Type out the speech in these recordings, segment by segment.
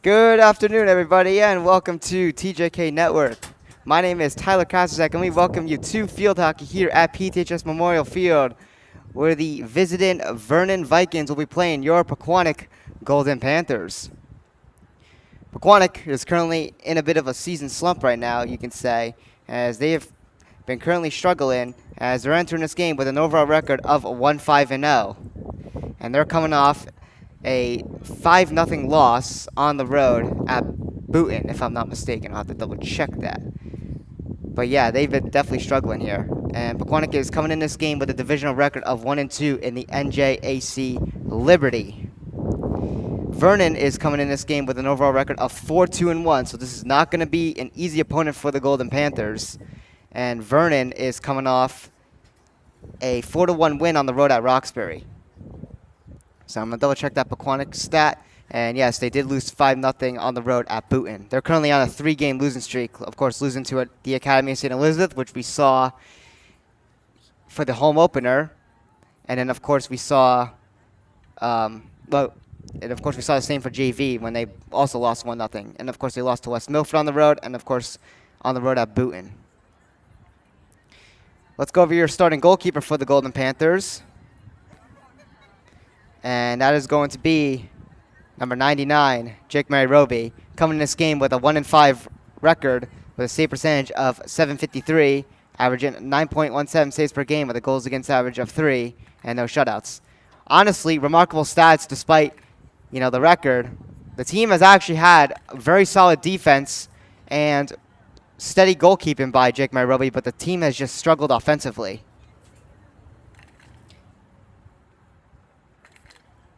Good afternoon, everybody, and welcome to TJK Network. My name is Tyler Kosacek, and we welcome you to field hockey here at PTHS Memorial Field, where the visiting Vernon Vikings will be playing your Pequannock Golden Panthers. Pequannock is currently in a bit of a season slump right now, you can say, as they have been currently struggling as they're entering this game with an overall record of 1-5-0. And they're coming off a 5-0 loss on the road at Boonton, if I'm not mistaken. I'll have to double check that. But yeah, they've been definitely struggling here. And Pequannock is coming in this game with a divisional record of 1-2 in the NJAC Liberty. Vernon is coming in this game with an overall record of 4-2-1, so this is not going to be an easy opponent for the Golden Panthers. And Vernon is coming off a 4-1 win on the road at Roxbury. So I'm going to double check that Pequannock stat. And yes, they did lose 5-0 on the road at Boonton. They're currently on a 3-game losing streak. Of course, losing to the Academy of St. Elizabeth, which we saw for the home opener. And then, of course, we saw, the same for JV when they also lost 1-0. And, of course, they lost to West Milford on the road. And, of course, on the road at Boonton. Let's go over your starting goalkeeper for the Golden Panthers. And that is going to be number 99, Jake Roby, coming in this game with a 1-5 record with a save percentage of .753, averaging 9.17 saves per game with a goals against average of 3 and no shutouts. Honestly, remarkable stats despite, the record. The team has actually had very solid defense and steady goalkeeping by Jake Roby, but the team has just struggled offensively.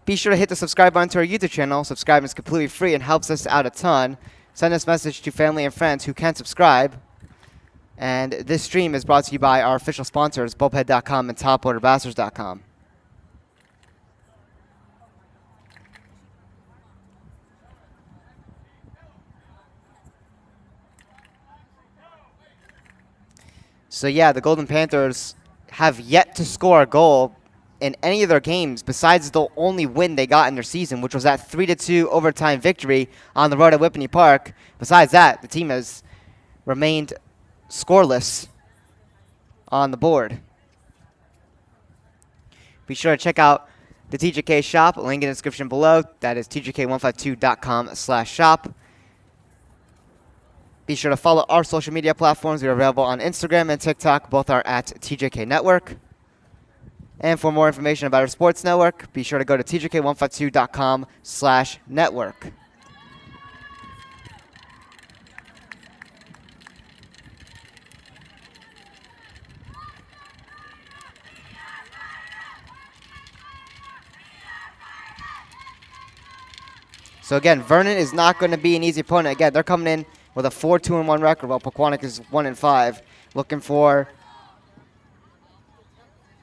Be sure to hit the subscribe button to our YouTube channel. Subscribing is completely free and helps us out a ton. Send this message to family and friends who can subscribe. And this stream is brought to you by our official sponsors, Bulbhead.com and TopOrderBastards.com. So yeah, the Golden Panthers have yet to score a goal in any of their games besides the only win they got in their season, which was that 3-2 overtime victory on the road at Whippany Park. Besides that, the team has remained scoreless on the board. Be sure to check out the TJK shop, link in the description below. That is tjk152.com/shop. Be sure to follow our social media platforms. We are available on Instagram and TikTok. Both are at TJK Network. And for more information about our sports network, be sure to go to tjk152.com/network. So again, Vernon is not going to be an easy opponent. Again, they're coming in with a 4-2-1 record, while Pequannock is 1-5, looking for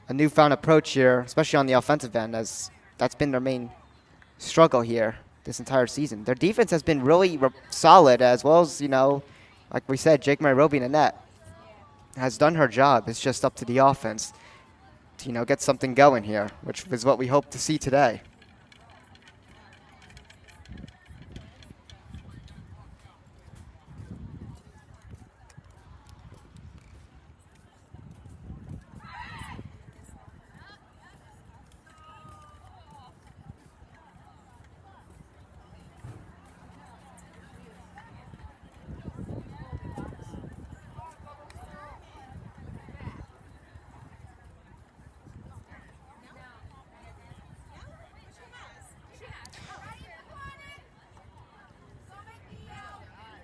a newfound approach here, especially on the offensive end, as that's been their main struggle here this entire season. Their defense has been really solid, as well as, like we said, Jake Roby in the net has done her job. It's just up to the offense to, get something going here, which is what we hope to see today.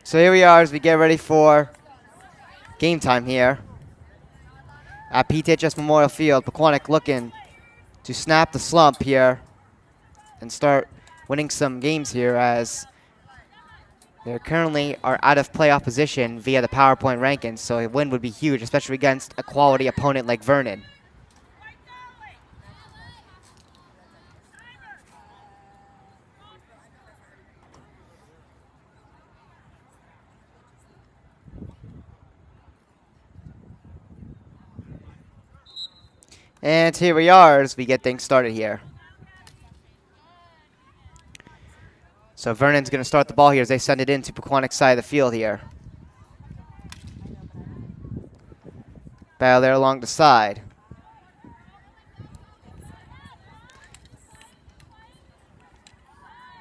So here we are as we get ready for game time here at PTHS Memorial Field. Pequannock looking to snap the slump here and start winning some games here, as they currently are out of playoff position via the PowerPoint rankings. So a win would be huge, especially against a quality opponent like Vernon. And here we are as we get things started here. So Vernon's going to start the ball here as they send it into Pequannock's side of the field here. Battle there along the side.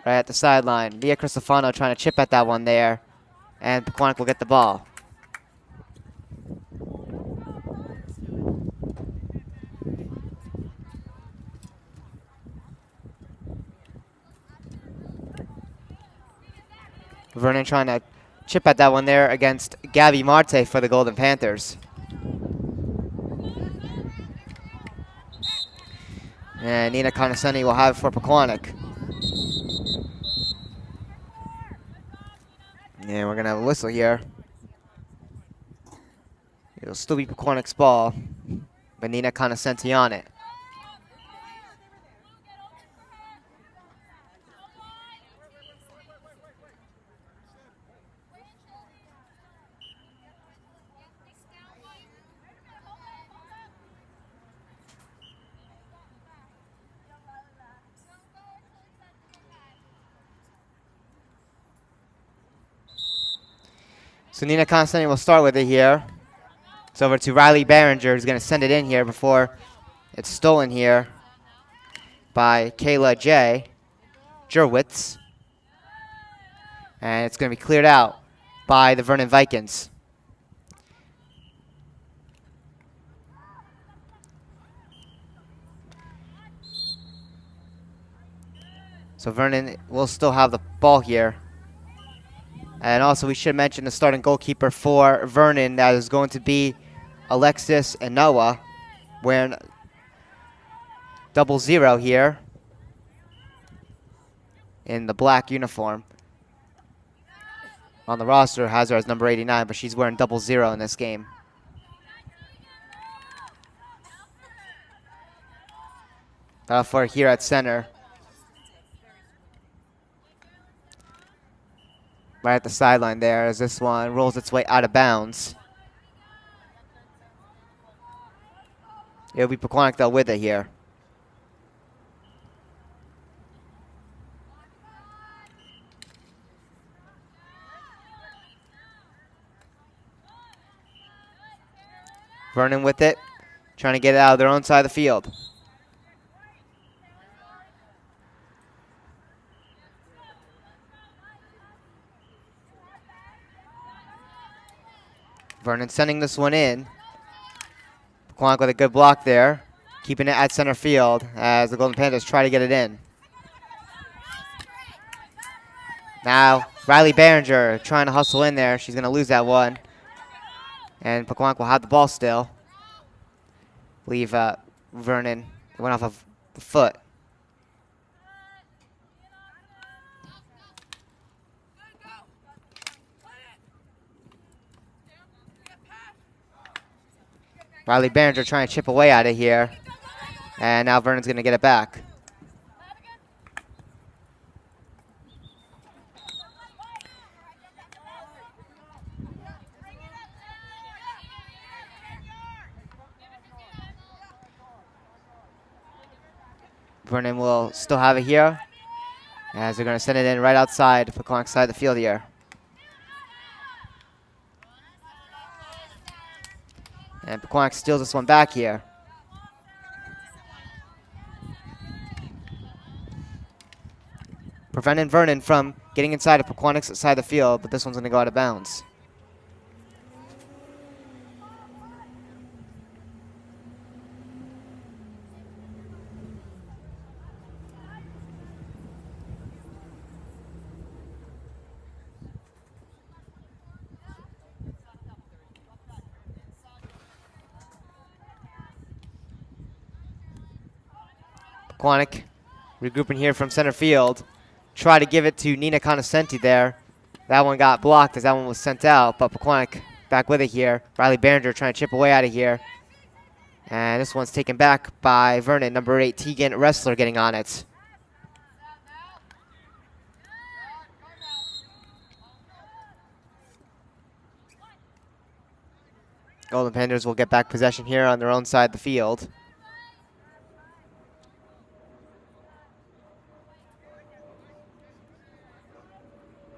Right at the sideline. Mia Cristofano trying to chip at that one there. And Pequannock will get the ball. Vernon trying to chip at that one there against Gabby Marte for the Golden Panthers. And Nina Conoscenti will have it for Pequannock. And we're going to have a whistle here. It'll still be Pequannock's ball, but Nina Conoscenti on it. So Nina Conoscenti will start with it here. It's over to Riley Behringer, who's going to send it in here before it's stolen here by Kayla J. Jerwitz. And it's going to be cleared out by the Vernon Vikings. So Vernon will still have the ball here. And also we should mention the starting goalkeeper for Vernon. That is going to be Alexis Inoa, wearing 00 here in the black uniform. On the roster has her as number 89, but she's wearing 00 in this game. Battle for here at center. Right at the sideline there as this one rolls its way out of bounds. It'll be Pequannock though with it here. Vernon with it, trying to get it out of their own side of the field. Vernon sending this one in. Pequannock with a good block there, keeping it at center field as the Golden Panthers try to get it in. Now, Riley Behringer trying to hustle in there. She's going to lose that one. And Pequannock will have the ball still. I believe Vernon went off of the foot. Riley Behringer trying to chip away at it here. And now Vernon's going to get it back. Vernon will still have it here, as they're going to send it in right outside Pequannock's side of the field here. And Pequannock steals this one back here. Preventing Vernon from getting inside of Pequannock's side of the field, but this one's going to go out of bounds. Pequannock regrouping here from center field. Try to give it to Nina Conoscenti there. That one got blocked as that one was sent out, but Pequannock back with it here. Riley Behringer trying to chip away out of here. And this one's taken back by Vernon, number 8, Tegan Wrestler getting on it. Golden Panthers will get back possession here on their own side of the field.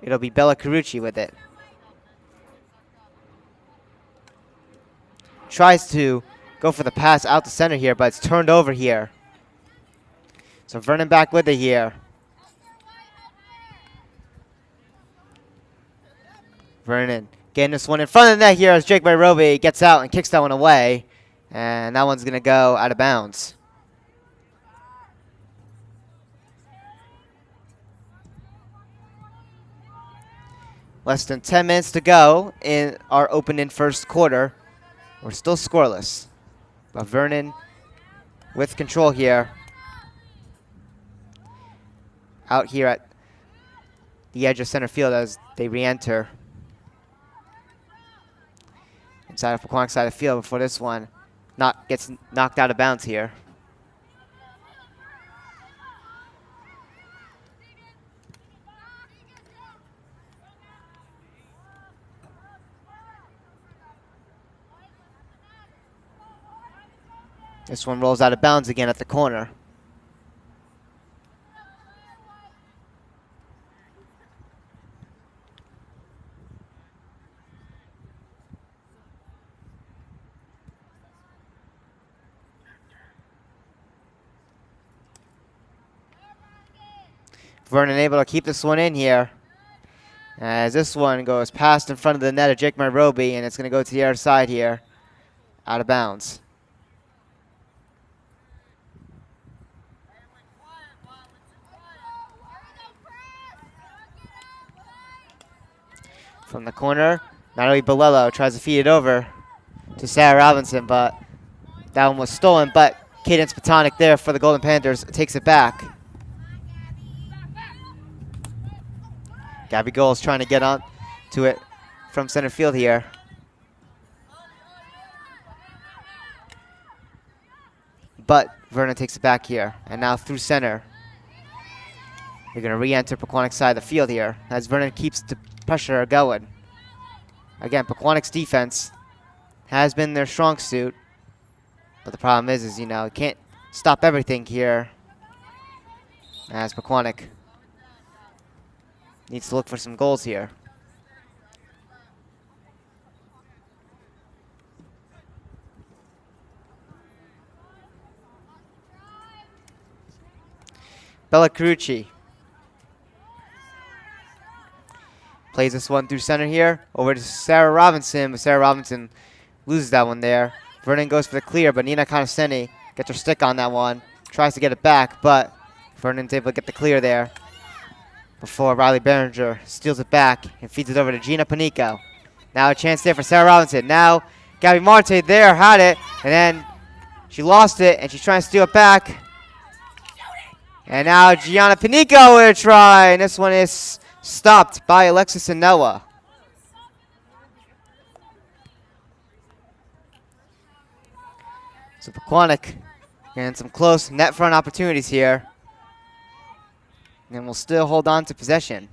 It'll be Bella Carucci with it. Tries to go for the pass out the center here, but it's turned over here. So Vernon back with it here. Vernon getting this one in front of the net here as Jake Roby gets out and kicks that one away. And that one's going to go out of bounds. Less than 10 minutes to go in our opening first quarter. We're still scoreless. But Vernon with control here. Out here at the edge of center field as they re-enter. Inside of Pequannock side of the field before this one gets knocked out of bounds here. This one rolls out of bounds again at the corner. Vernon able to keep this one in here. As this one goes past in front of the net of Jake Roby, and it's going to go to the other side here. Out of bounds. From the corner, Natalie Bolello tries to feed it over to Sarah Robinson, but that one was stolen. But Cadence Pequannock there for the Golden Panthers takes it back. Gabby Goals trying to get on to it from center field here. But Vernon takes it back here. And now through center. They're going to re-enter Pequannock's side of the field here as Vernon keeps the pressure going. Again, Pequannock's defense has been their strong suit. But the problem is you know, you can't stop everything here as Pequannock needs to look for some goals here. Bella Carucci plays this one through center here. Over to Sarah Robinson, but Sarah Robinson loses that one there. Vernon goes for the clear, but Nina Conoscenti gets her stick on that one. Tries to get it back, but Vernon's able to get the clear there before Riley Behringer steals it back and feeds it over to Gina Panico. Now a chance there for Sarah Robinson. Now Gabby Marte there had it, and then she lost it, and she's trying to steal it back. And now Gianna Panico with a try, and this one is stopped by Alexis and Noah. So Pequannock getting some close net front opportunities here. And we'll still hold on to possession.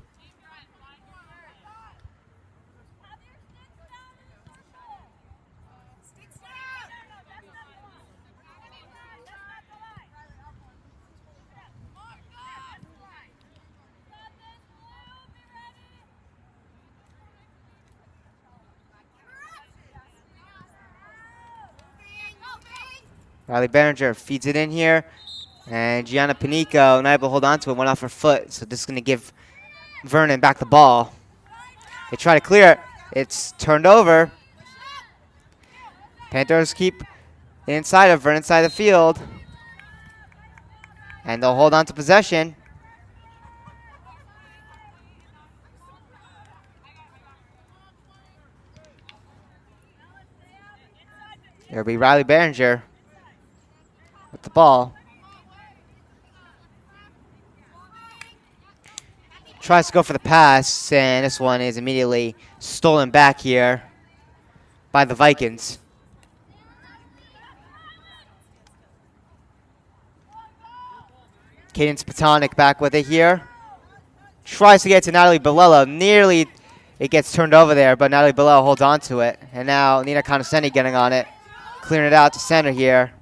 Riley Behringer feeds it in here. And Gianna Panico, not able to hold on to it, went off her foot. So this is going to give Vernon back the ball. They try to clear it. It's turned over. Panthers keep inside of Vernon side of the field. And they'll hold on to possession. It'll be Riley Behringer with the ball. Tries to go for the pass, and this one is immediately stolen back here by the Vikings. Cadence Pequannock back with it here. Tries to get to Natalie Bolello. Nearly it gets turned over there, but Natalie Bolello holds on to it. And now Nina Conoscenti getting on it. Clearing it out to center here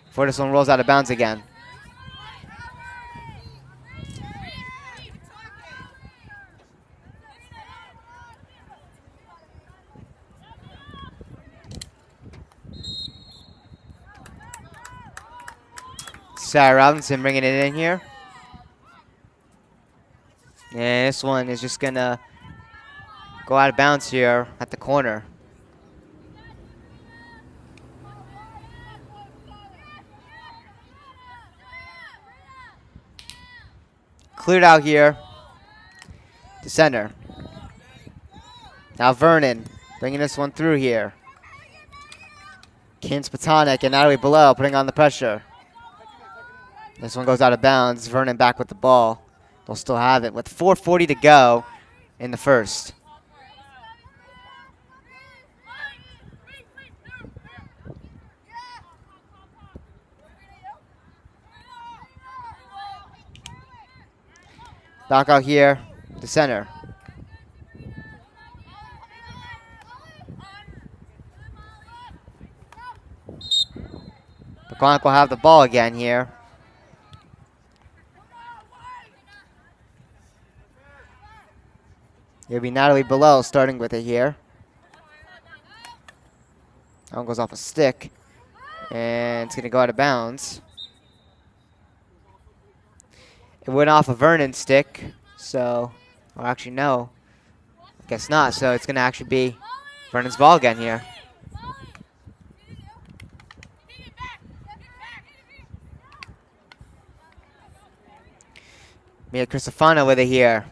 before this one rolls out of bounds again. Sarah Robinson bringing it in here. And this one is just going to go out of bounds here at the corner. Cleared out here to center. Now Vernon bringing this one through here. Pequannock and Natalie below putting on the pressure. This one goes out of bounds. Vernon back with the ball. They'll still have it with 4:40 to go in the first. Back out here to center. Pequannock will have the ball again here. It'll be Natalie below starting with it here. That one goes off a stick. And it's going to go out of bounds. It went off a Vernon stick. So, or actually no. I guess not. So it's going to actually be Vernon's ball again here. Mia Cristofano with it here.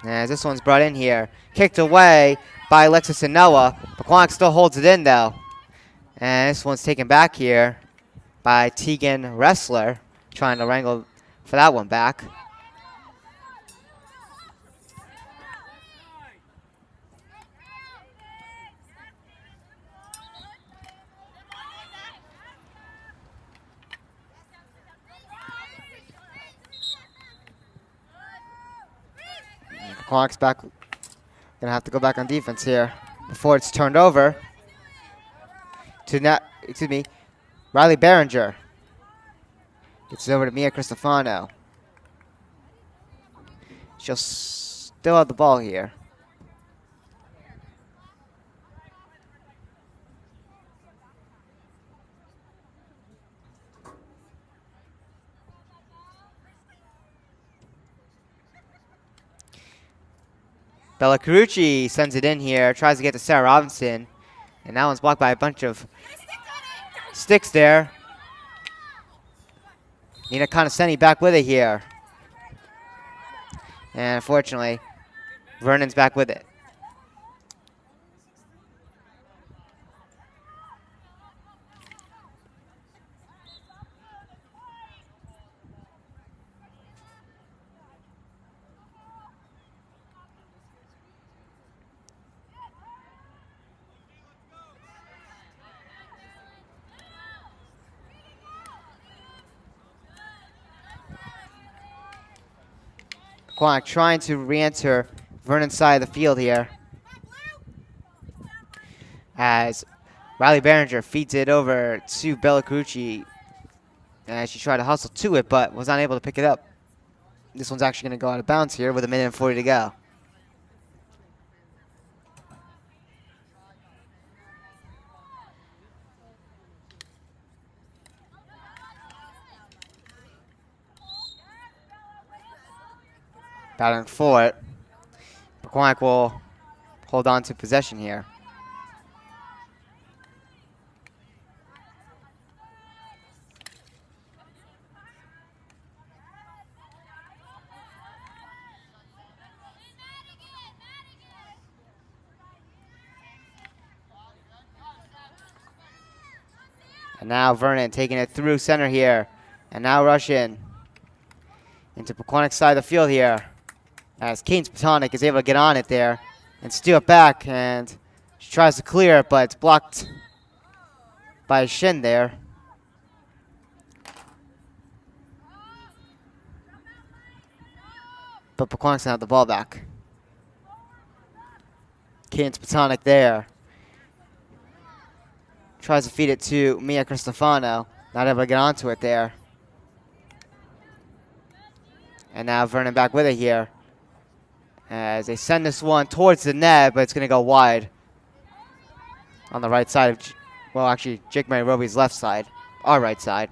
As this one's brought in here. Kicked away by Alexis and Noah. Pequannock still holds it in though. And this one's taken back here by Tegan Wrestler. Trying to wrangle for that one back. Pequannock's back. Gonna have to go back on defense here before it's turned over to Riley Behringer. Gets it over to Mia Cristofano. She'll still have the ball here. Bella Carucci sends it in here, tries to get to Sarah Robinson, and that one's blocked by a bunch of sticks there. Nina Conoscenti back with it here. And unfortunately, Vernon's back with it. Pequannock trying to re-enter Vernon's side of the field here. As Riley Behringer feeds it over to Bella Carucci. As she tried to hustle to it, but was unable to pick it up. This one's actually going to go out of bounds here with 1:40 to go. Battling for it. Pequannock will hold on to possession here. And now Vernon taking it through center here. And now rush in into Pequannock's side of the field here. As Pequannock is able to get on it there and steal it back. And she tries to clear it, but it's blocked by a shin there. But Pequannock's gonna have the ball back. Pequannock there. Tries to feed it to Mia Cristofano. Not able to get onto it there. And now Vernon back with it here. As they send this one towards the net, but it's going to go wide. On the right side of, well, actually, Jake Mary Roby's left side. Our right side.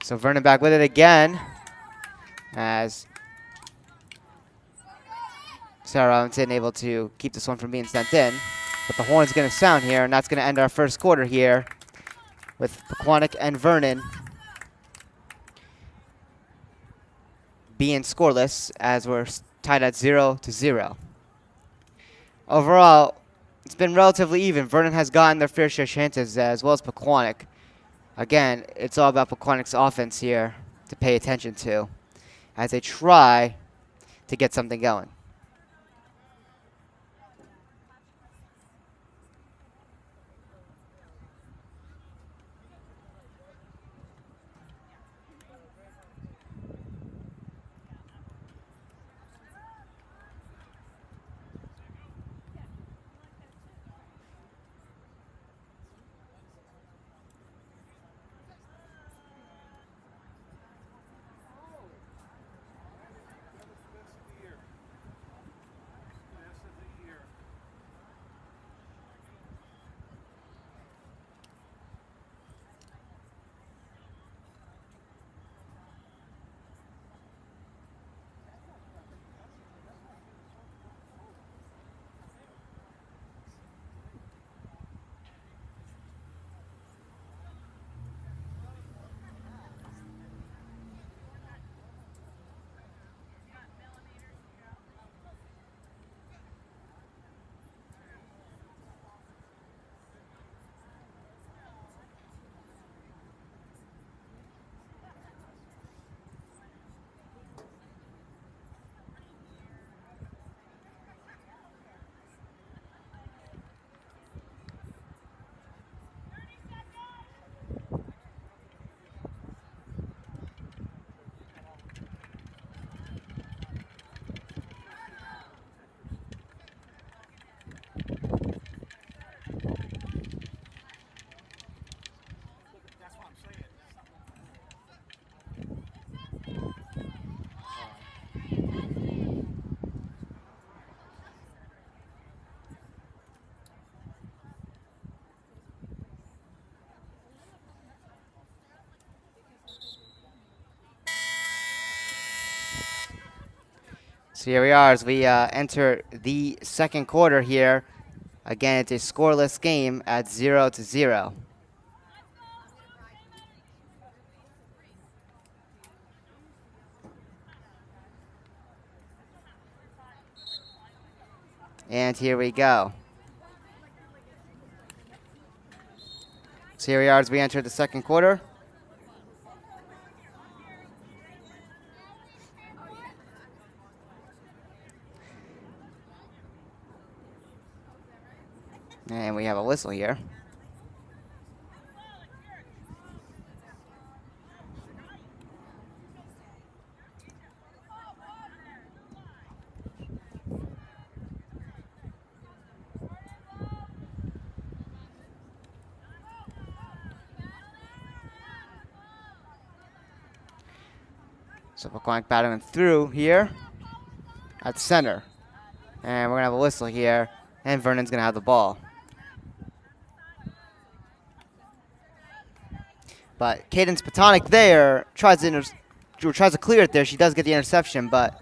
So Vernon back with it again as Sarah Robinson able to keep this one from being sent in. But the horn's going to sound here, and that's going to end our first quarter here with Pequannock and Vernon being scoreless as we're tied at 0-0. Overall, it's been relatively even. Vernon has gotten their fair share of chances as well as Pequannock. Again, it's all about Pequannock's offense here to pay attention to as they try to get something going. So here we are as we enter the second quarter here. Again, it's a scoreless game at 0-0. And here we go. So here we are as we enter the second quarter. And we have a whistle here. So Pequannock battling through here at center. And we're going to have a whistle here. And Vernon's going to have the ball. But Cadence Pequannock there tries to clear it there. She does get the interception, but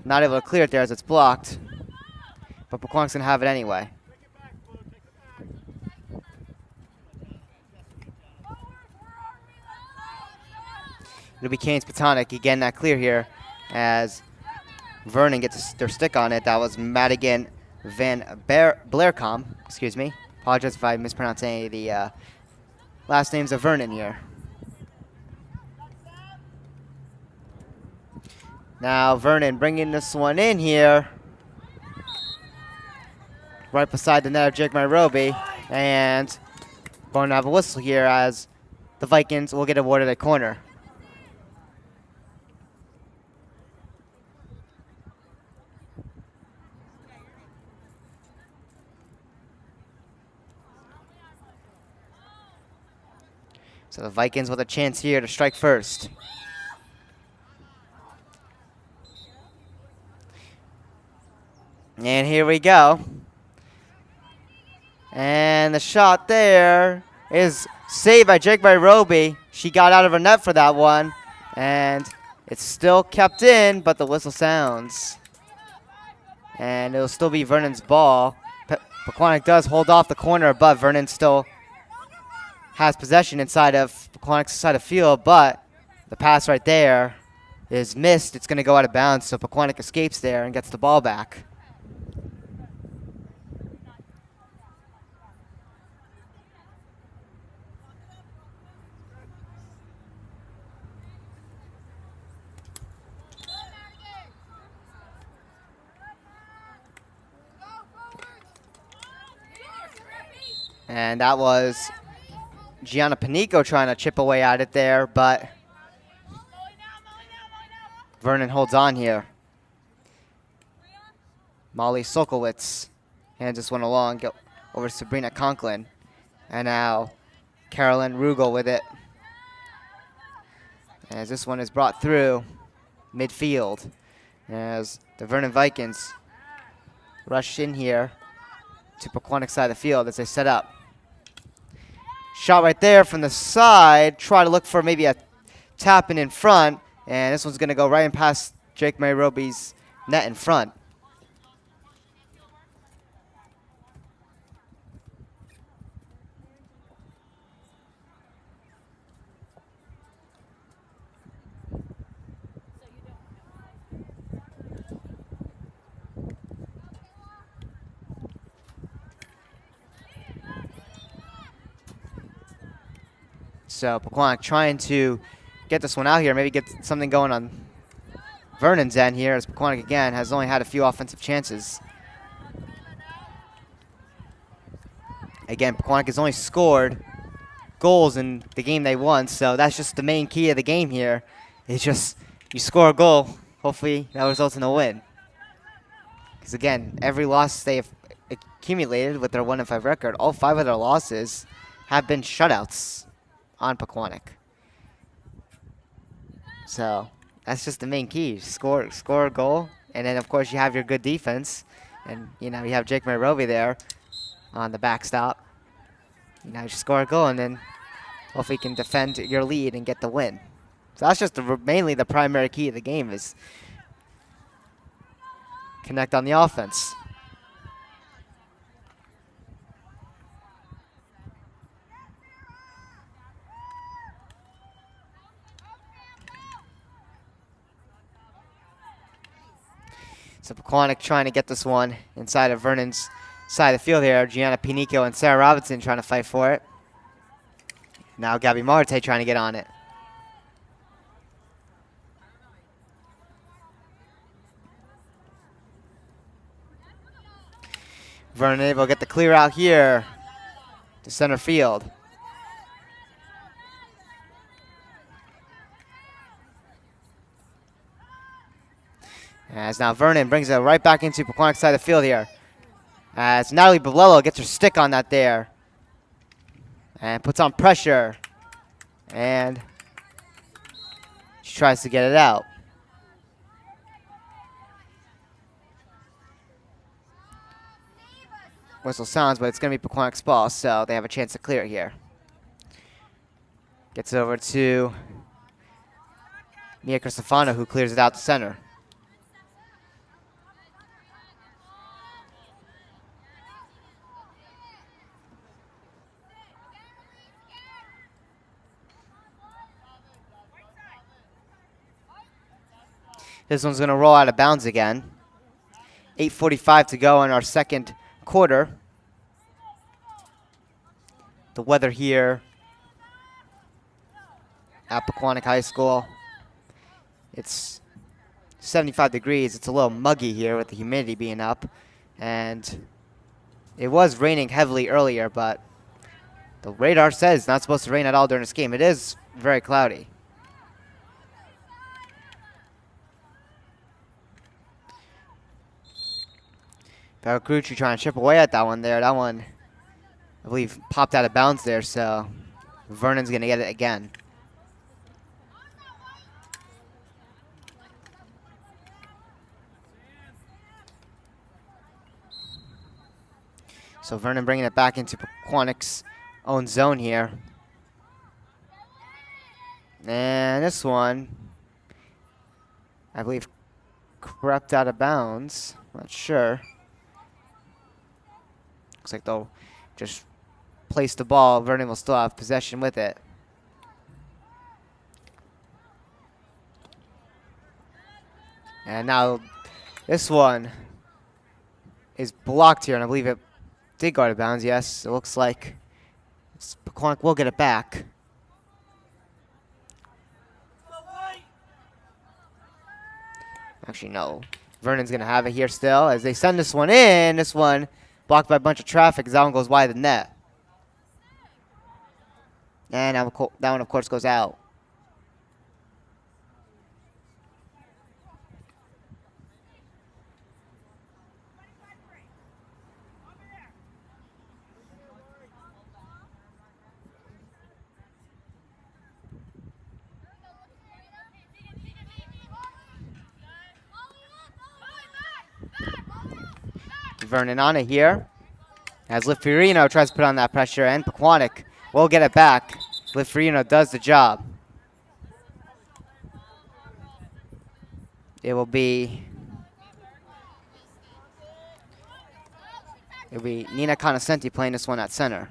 not able to clear it there as it's blocked. But Pequannock's going to have it anyway. It'll be Cadence Pequannock getting that clear here as Vernon gets their stick on it. That was Madigan Van Blaircom. Excuse me. Apologize if I mispronounce any of the last names of Vernon here. Now Vernon bringing this one in here. Right beside the net of Jake Myrobi. And going to have a whistle here as the Vikings will get awarded a corner. So the Vikings with a chance here to strike first. And here we go. And the shot there is saved by Jake by Roby. She got out of her net for that one, and it's still kept in, but the whistle sounds. And it'll still be Vernon's ball. Pequannock does hold off the corner, but Vernon still has possession inside of Pequannock's side of field, but the pass right there is missed. It's going to go out of bounds, so Pequannock escapes there and gets the ball back. And that was Gianna Panico trying to chip away at it there, but Vernon holds on here. Molly Sokolowitz hands this one along, go over to Sabrina Conklin. And now Carolyn Rugel with it. As this one is brought through midfield. As the Vernon Vikings rush in here to Pequannock's side of the field as they set up. Shot right there from the side. Try to look for maybe a tap in front. And this one's going to go right in past Jake Mary Roby's net in front. So Pequannock trying to get this one out here, maybe get something going on Vernon's end here, as Pequannock again has only had a few offensive chances. Again, Pequannock has only scored goals in the game they won, so that's just the main key of the game here. It's just you score a goal, hopefully that results in a win. Because again, every loss they've accumulated with their 1-5 record, all 5 of their losses have been shutouts on Pequannock. So that's just the main key. Score a goal, and then of course you have your good defense, and you have Jake Mary Roby there on the backstop. You just score a goal, and then hopefully you can defend your lead and get the win. So that's just mainly the primary key of the game, is connect on the offense. So Pequannock trying to get this one inside of Vernon's side of the field here. Gianna Pinico and Sarah Robinson trying to fight for it. Now Gabby Marte trying to get on it. Vernon able to get the clear out here to center field. As now Vernon brings it right back into Pequannock's side of the field here. As Natalie Bolello gets her stick on that there. And puts on pressure. And she tries to get it out. Whistle sounds, but it's going to be Pequannock's ball, so they have a chance to clear it here. Gets it over to Mia Cristofano, who clears it out to center. This one's going to roll out of bounds again. 8:45 to go in our second quarter. The weather here at Pequannock High School, it's 75 degrees. It's a little muggy here with the humidity being up. And it was raining heavily earlier, but the radar says it's not supposed to rain at all during this game. It is very cloudy. Baracrucci trying to chip away at that one there. That one, I believe, popped out of bounds there, so Vernon's going to get it again. So Vernon bringing it back into Pequannock's own zone here. And this one, I believe, crept out of bounds. Not sure. Looks like they'll just place the ball. Vernon will still have possession with it. And now this one is blocked here, and I believe it did go out of bounds. Yes, it looks like Pequannock will get it back. Actually, no. Vernon's going to have it here still as they send this one in. This one blocked by a bunch of traffic as that one goes wide of the net. And that one, of course, goes out. Vernon on it here. As Liferino tries to put on that pressure, and Pequannock will get it back. Liferino does the job. It'll be Nina Conoscenti playing this one at center.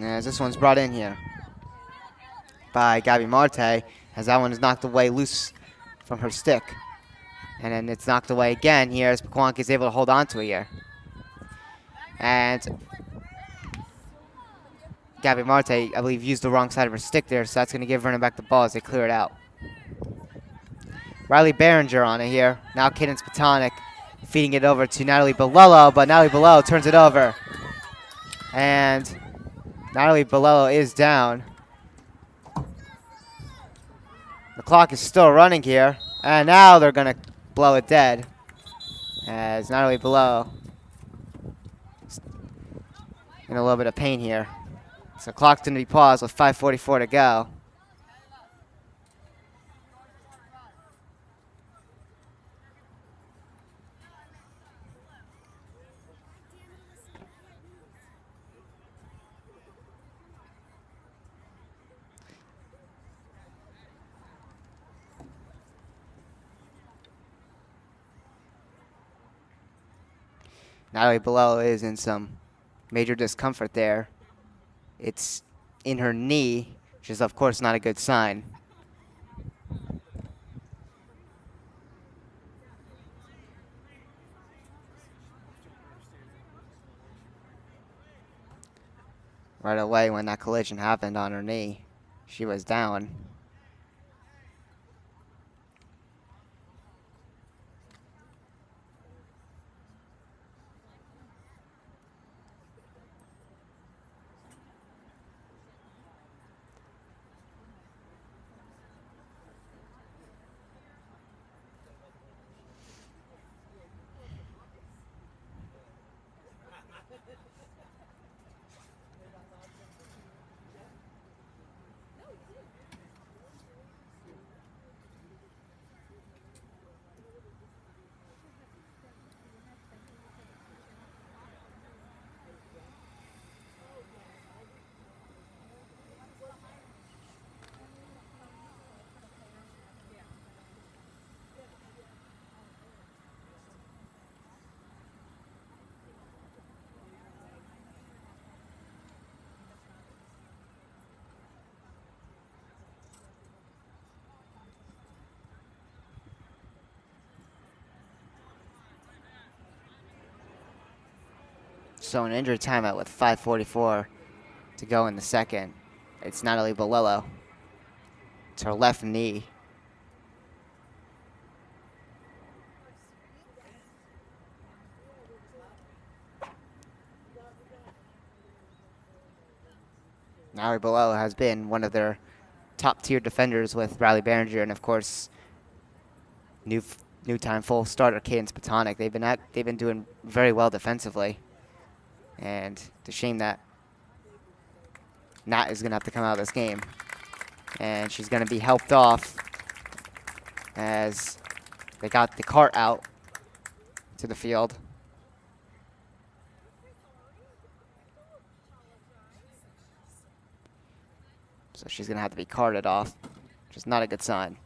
As this one's brought in here by Gabby Marte, as that one is knocked away loose from her stick. And then it's knocked away again here as Pequannock is able to hold on to it here. And Gabby Marte, I believe, used the wrong side of her stick there, so that's going to give Vernon back the ball as they clear it out. Riley Behringer on it here. Now Cadence Pequannock feeding it over to Natalie Bolello, but Natalie Bolello turns it over. And Natalie Bolello is down. The clock is still running here, and now they're going to blow it dead as Natalie Bolello is in a little bit of pain here. So the clock's going to be paused with 5:44 to go. Natalie Bolello is in some major discomfort there. It's in her knee, which is, of course, not a good sign. Right away when that collision happened on her knee, she was down. So an injury timeout with 5:44 to go in the second. It's Natalie Bolello. It's her left knee. Natalie Bolello has been one of their top-tier defenders with Riley Behringer, and of course, new-time full starter Cadence Pequannock. They've been doing very well defensively. And it's a shame that Nat is going to have to come out of this game. And she's going to be helped off as they got the cart out to the field. So she's going to have to be carted off, which is not a good sign.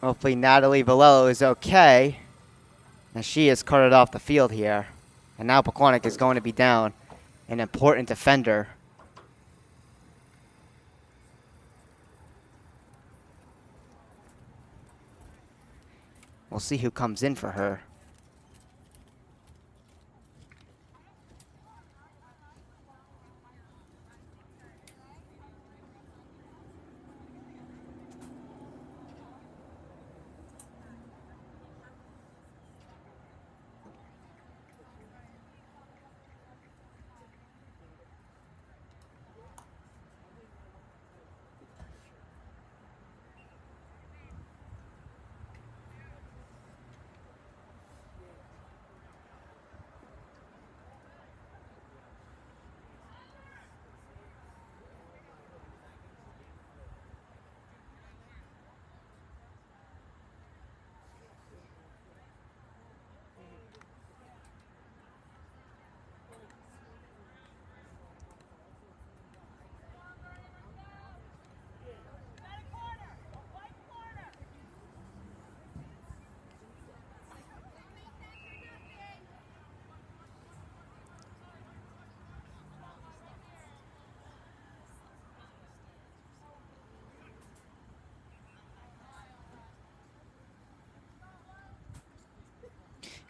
Hopefully Natalie Valello is okay. And she is carted off the field here. And now Pequannock is going to be down an important defender. We'll see who comes in for her.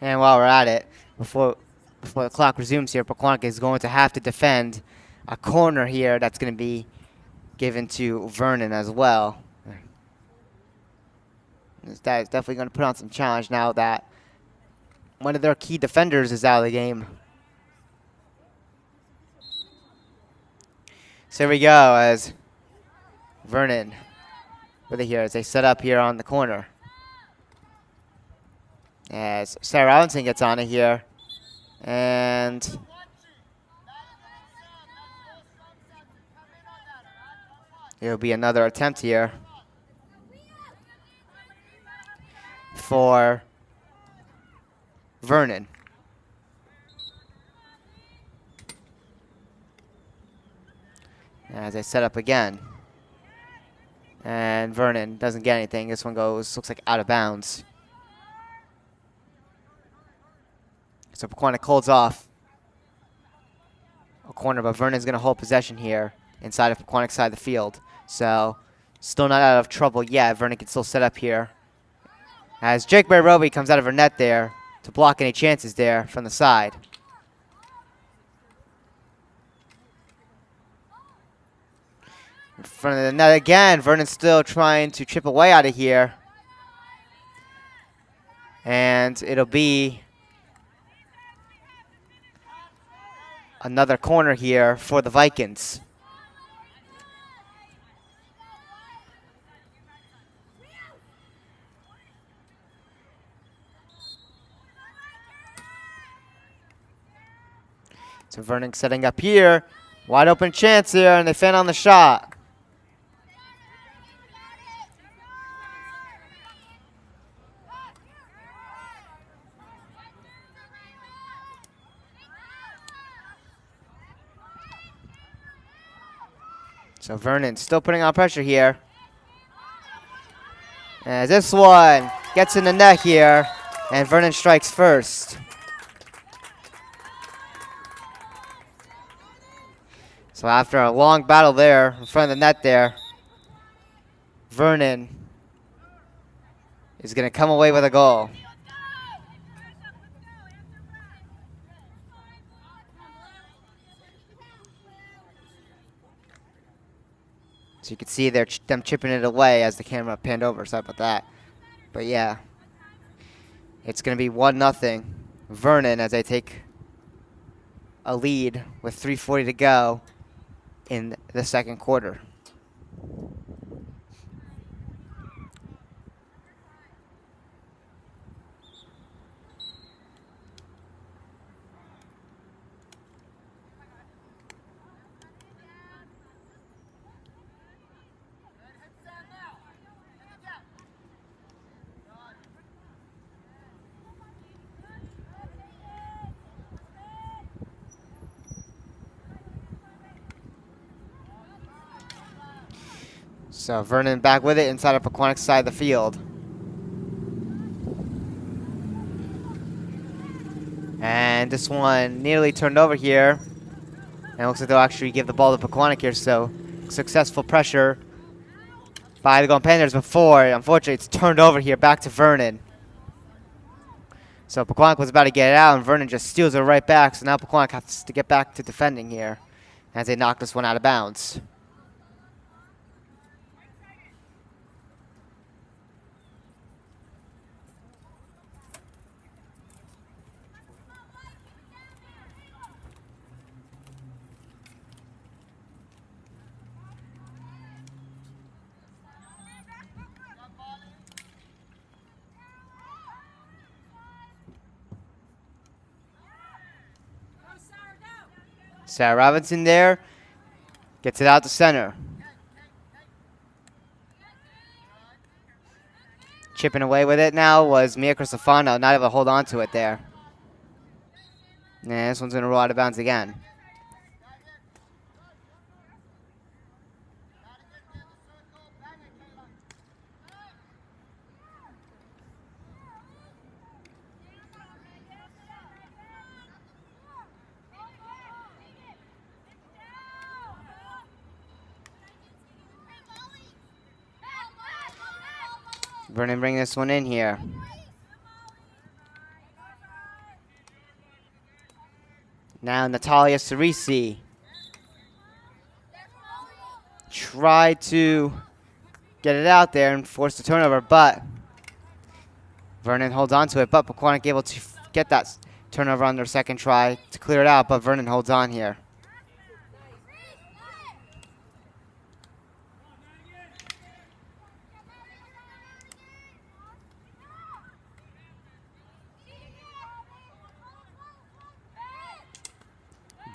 And while we're at it, before the clock resumes here, Pequannock is going to have to defend a corner here that's going to be given to Vernon as well. That is definitely going to put on some challenge now that one of their key defenders is out of the game. So here we go as Vernon with it here as they set up here on the corner. As Sarah Robinson gets on it here. And it'll be another attempt here for Vernon. As they set up again. And Vernon doesn't get anything. This one goes, looks like out of bounds. So Pequannock holds off a corner, but Vernon's going to hold possession here inside of Pequannock's side of the field. So still not out of trouble yet. Vernon can still set up here. As Jake Roby comes out of her net there to block any chances there from the side. In front of the net again. Vernon's still trying to chip away out of here. And it'll be another corner here for the Vikings. So Vernon setting up here. Wide open chance here, and they fan on the shot. So Vernon still putting on pressure here. As this one gets in the net here, and Vernon strikes first. So after a long battle there in front of the net there, Vernon is going to come away with a goal. So you can see them chipping it away as the camera panned over. Sorry about that. But yeah, it's going to be 1-0 Vernon as they take a lead with 3:40 to go in the second quarter. So Vernon back with it inside of Pequannock's side of the field. And this one nearly turned over here. And it looks like they'll actually give the ball to Pequannock here. So successful pressure by the Golden Panthers before. Unfortunately, it's turned over here back to Vernon. So Pequannock was about to get it out, and Vernon just steals it right back. So now Pequannock has to get back to defending here as they knock this one out of bounds. Sarah Robinson there gets it out to center. Chipping away with it now was Mia Cristofano, not able to hold on to it there. And this one's going to roll out of bounds again. Vernon bringing this one in here. Now Natalia Cerisi. Tried to get it out there and force the turnover, but Vernon holds on to it. But Pequannock able to get that turnover on their second try to clear it out, but Vernon holds on here.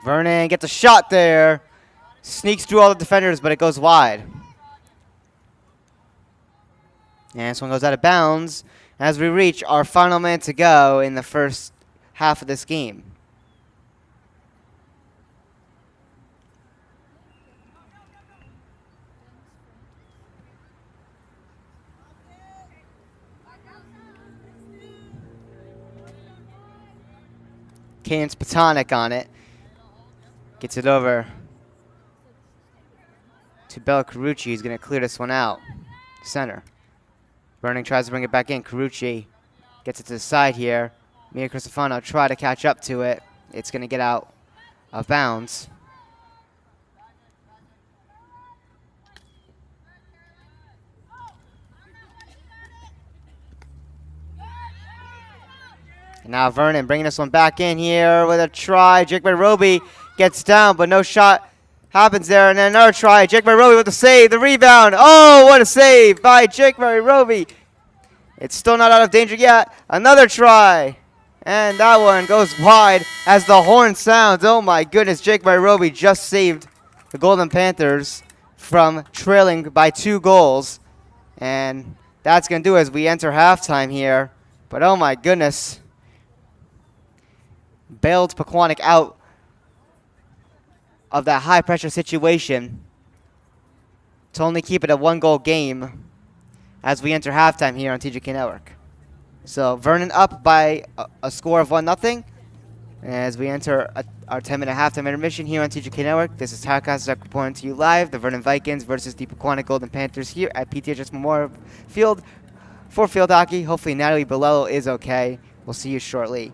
Vernon gets a shot there. Sneaks through all the defenders, but it goes wide. And this one goes out of bounds as we reach our final minute to go in the first half of this game. Cadence Pequannock on it. Gets it over to Bella Carucci. He's going to clear this one out. Center. Vernon tries to bring it back in. Carucci gets it to the side here. Mia Cristofano try to catch up to it. It's going to get out of bounds. And now Vernon bringing this one back in here with a try. Jake Roby gets down, but no shot happens there. And then another try. Jake Roby with the save, the rebound. Oh, what a save by Jake Roby. It's still not out of danger yet. Another try. And that one goes wide as the horn sounds. Oh my goodness, Jake Roby just saved the Golden Panthers from trailing by 2 goals. And that's going to do it as we enter halftime here. But oh my goodness. Bailed Pequannock out of that high-pressure situation to only keep it a 1-goal game as we enter halftime here on TJK Network. So Vernon up by a score of 1-0 as we enter our 10-minute halftime intermission here on TJK Network. This is TJK reporting to you live. The Vernon Vikings versus the Pequannock Golden Panthers here at PTHS Memorial Field for field hockey. Hopefully Natalie Bolello is okay. We'll see you shortly.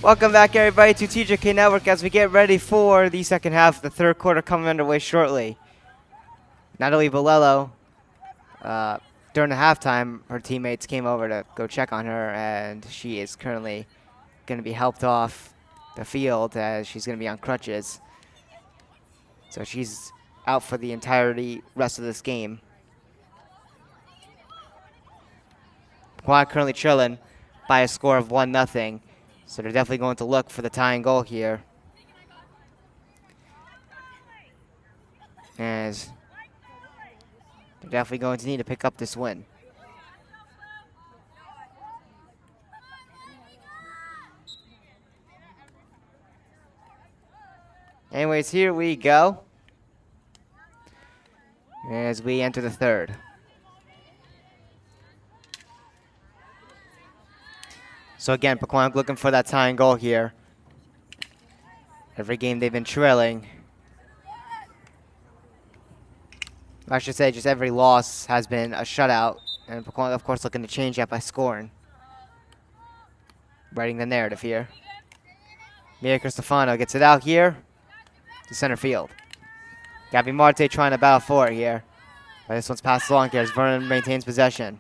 Welcome back, everybody, to TJK Network as we get ready for the second half of the third quarter coming underway shortly. Natalie Bolello, during the halftime, her teammates came over to go check on her, and she is currently going to be helped off the field as she's going to be on crutches. So she's out for the entirety rest of this game. Pequannock currently trailing by a score of 1-0. So they're definitely going to look for the tying goal here. As they're definitely going to need to pick up this win. Anyways, here we go as we enter the third. So again, Pequannock looking for that tying goal here. Every game they've been trailing. I should say just every loss has been a shutout. And Pequannock, of course, looking to change that by scoring. Writing the narrative here. Mia Cristofano gets it out here to center field. Gabby Marte trying to battle for it here. But this one's passed along here as Vernon maintains possession.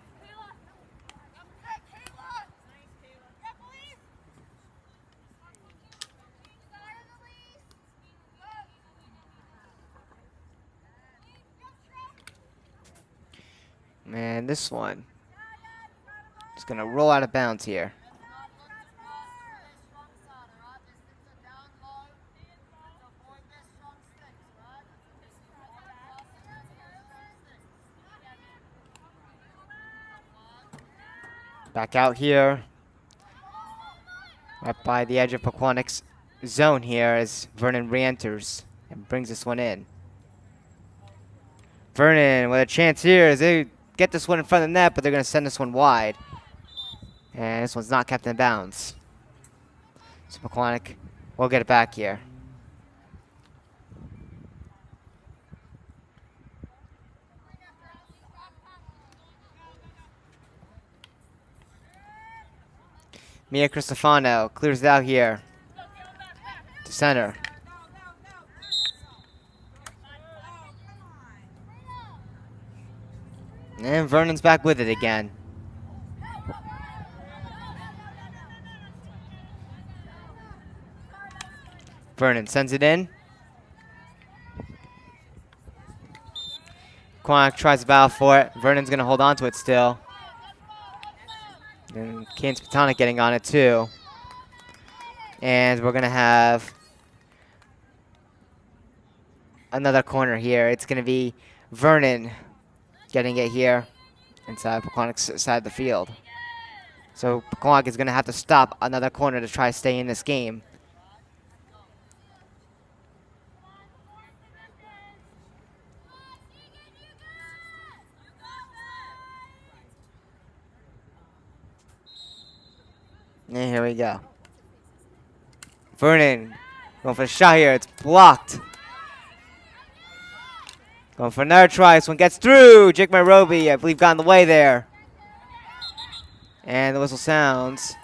And this one is going to roll out of bounds here. Back out here. Right by the edge of Pequannock's zone here as Vernon re-enters and brings this one in. Vernon with a chance here as they get this one in front of the net, but they're going to send this one wide. And this one's not kept in bounds. So Pequannock will get it back here. Mia Cristofano clears it out here to center. And Vernon's back with it again. Vernon sends it in. Pequannock tries to battle for it. Vernon's going to hold on to it still. And Pequannock getting on it too. And we're going to have another corner here. It's going to be Vernon getting it here inside Pequannock's side of the field. So Pequannock is going to have to stop another corner to try to stay in this game. And here we go. Vernon going for a shot here. It's blocked. Going for another try. This one gets through. Jake Roby, I believe, got in the way there. And the whistle sounds.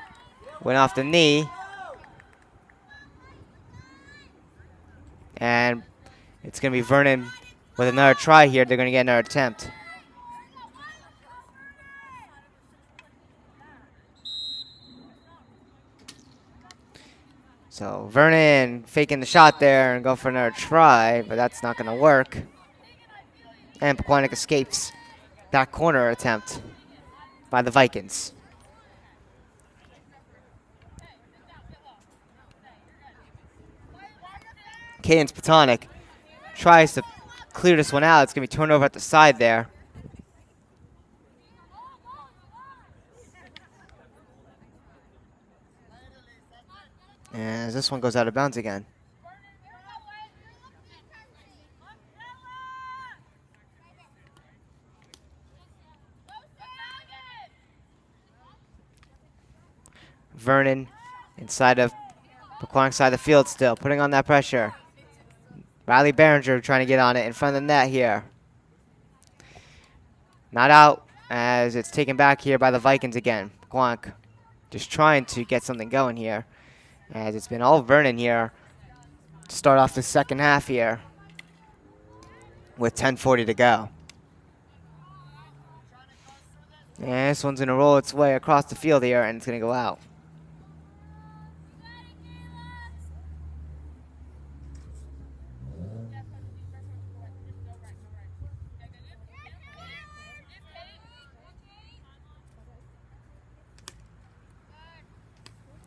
Went off the knee. And it's going to be Vernon with another try here. They're going to get another attempt. So Vernon faking the shot there and go for another try, but that's not going to work. And Pequannock escapes that corner attempt by the Vikings. Cadence Pequannock tries to clear this one out. It's going to be turned over at the side there. And this one goes out of bounds again. Vernon inside of Pequannock's side of the field still, putting on that pressure. Riley Behringer trying to get on it in front of the net here. Not out as it's taken back here by the Vikings again. Pequannock just trying to get something going here. As it's been all Vernon here to start off the second half here with 10:40 to go. And this one's going to roll its way across the field here, and it's going to go out.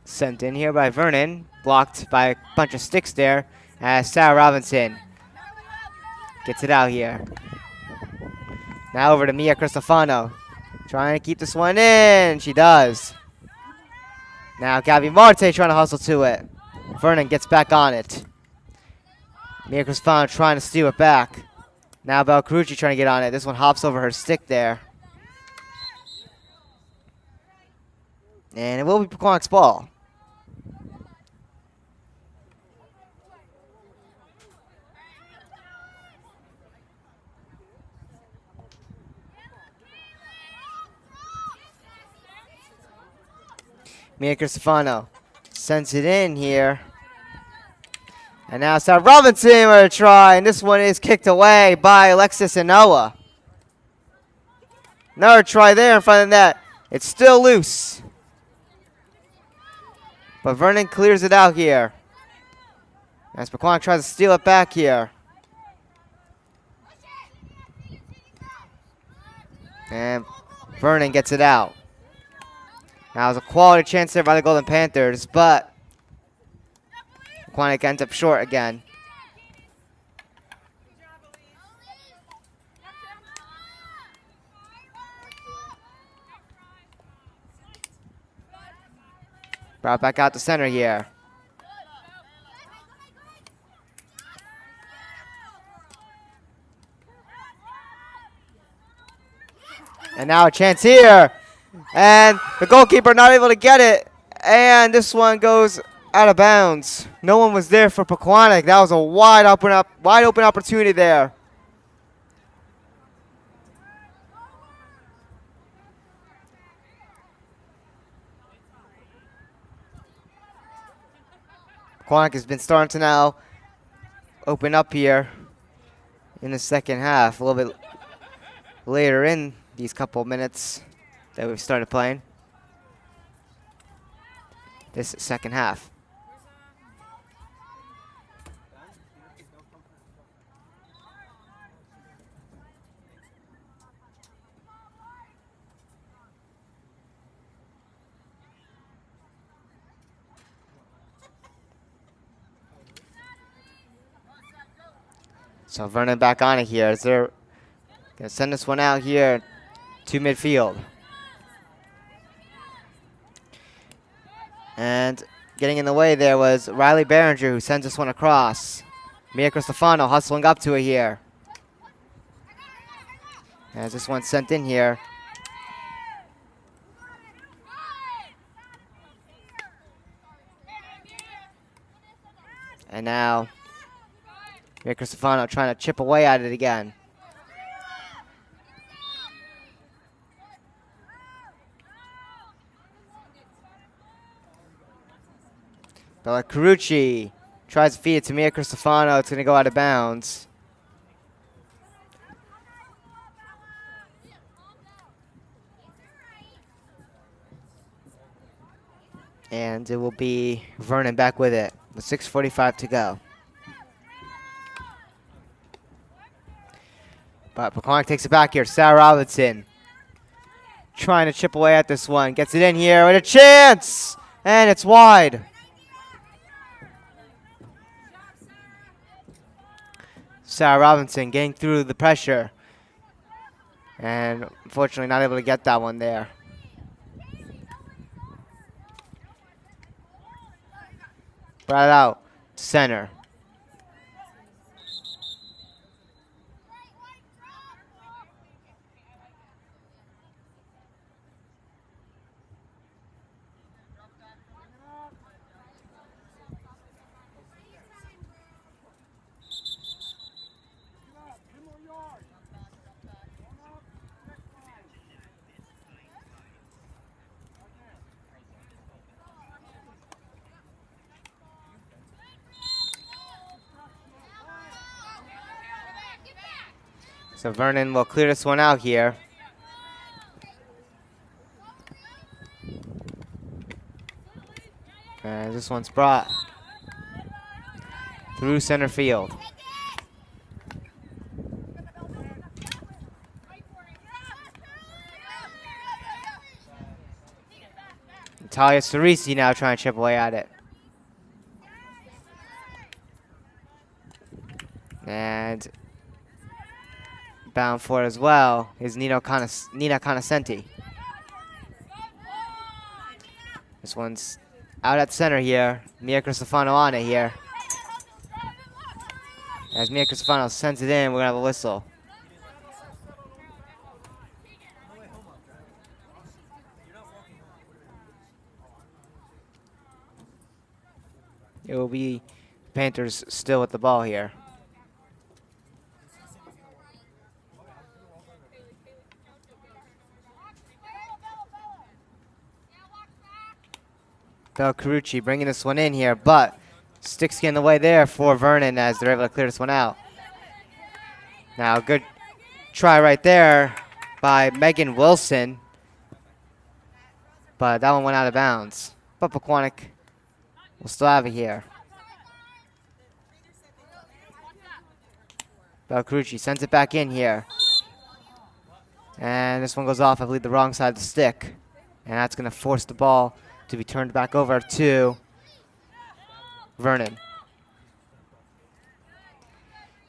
Sent in here by Vernon, blocked by a bunch of sticks there, as Sarah Robinson gets it out here. Now over to Mia Cristofano, trying to keep this one in. She does. Now Gabby Marte trying to hustle to it. Vernon gets back on it. Mia Cristofano trying to steal it back. Now Belle Carucci trying to get on it. This one hops over her stick there. And it will be Pequannock's ball. Mia Cristofano sends it in here. And now Sarah Robinson with a try. And this one is kicked away by Alexis and Noah. Another try there in front of the net. It's still loose. But Vernon clears it out here. As Pequannock tries to steal it back here. And Vernon gets it out. Now it's a quality chance there by the Golden Panthers, but Pequannock ends up short again. Brought back out to center here. And now a chance here. And the goalkeeper not able to get it. And this one goes out of bounds. No one was there for Pequannock. That was a wide open opportunity there. Pequannock has been starting to now open up here in the second half. A little bit later in these couple of minutes that we've started playing this second half. So Vernon back on it here. Is they're gonna send this one out here to midfield. And getting in the way there was Riley Behringer, who sends this one across. Mia Cristofano hustling up to it here. As this one's sent in here. And now Mia Cristofano trying to chip away at it again. Bella Carucci tries to feed it to Mia Cristofano. It's going to go out of bounds. And it will be Vernon back with it with 6:45 to go. But Pequannock takes it back here. Sarah Robinson trying to chip away at this one. Gets it in here with a chance. And it's wide. Sarah Robinson getting through the pressure. And unfortunately not able to get that one there. Brought it out to center. So Vernon will clear this one out here. And this one's brought through center field. Talia Cerisi now trying to chip away at it. And bound for it as well is Nina Conoscenti. This one's out at center here. Mia Cristofano on it here. As Mia Cristofano sends it in, we're gonna have a whistle. It will be Panthers still with the ball here. Bel Carucci bringing this one in here, but sticks getting in the way there for Vernon as they're able to clear this one out. Now, good try right there by Megan Wilson, but that one went out of bounds. But Pequannock will still have it here. Bel Carucci sends it back in here. And this one goes off, I believe, the wrong side of the stick. And that's going to force the ball to be turned back over to Vernon.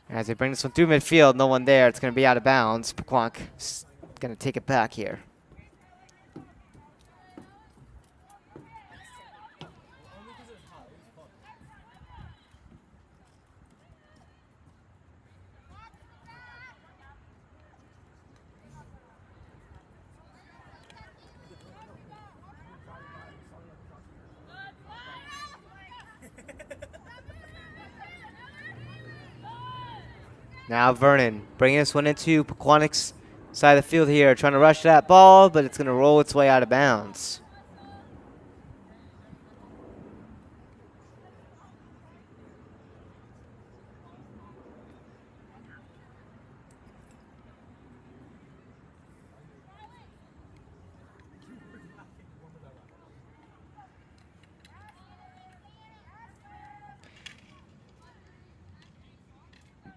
As they bring this one through midfield, no one there. It's going to be out of bounds. Pequannock is going to take it back here. Now Vernon bringing this one into Pequannock's side of the field here, trying to rush that ball, but it's going to roll its way out of bounds.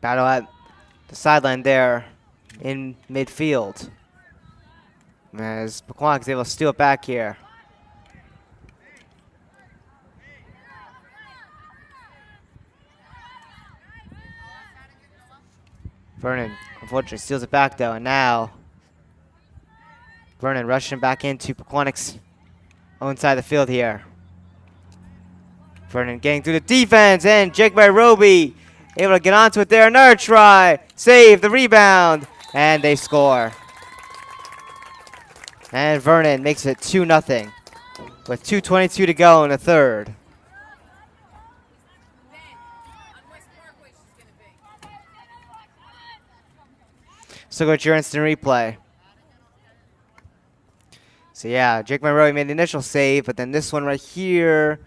Battle at the sideline there in midfield. As Pequannock is able to steal it back here. Vernon unfortunately steals it back though, and now Vernon rushing back into Pequannock's own side of the field here. Vernon getting through the defense, and Jake by Roby able to get onto it there. Another try. Save the rebound. And they score. And Vernon makes it 2-0 with 2:22 to go in the third. So go to your instant replay. So yeah, Jake Monroe made the initial save, but then this one right here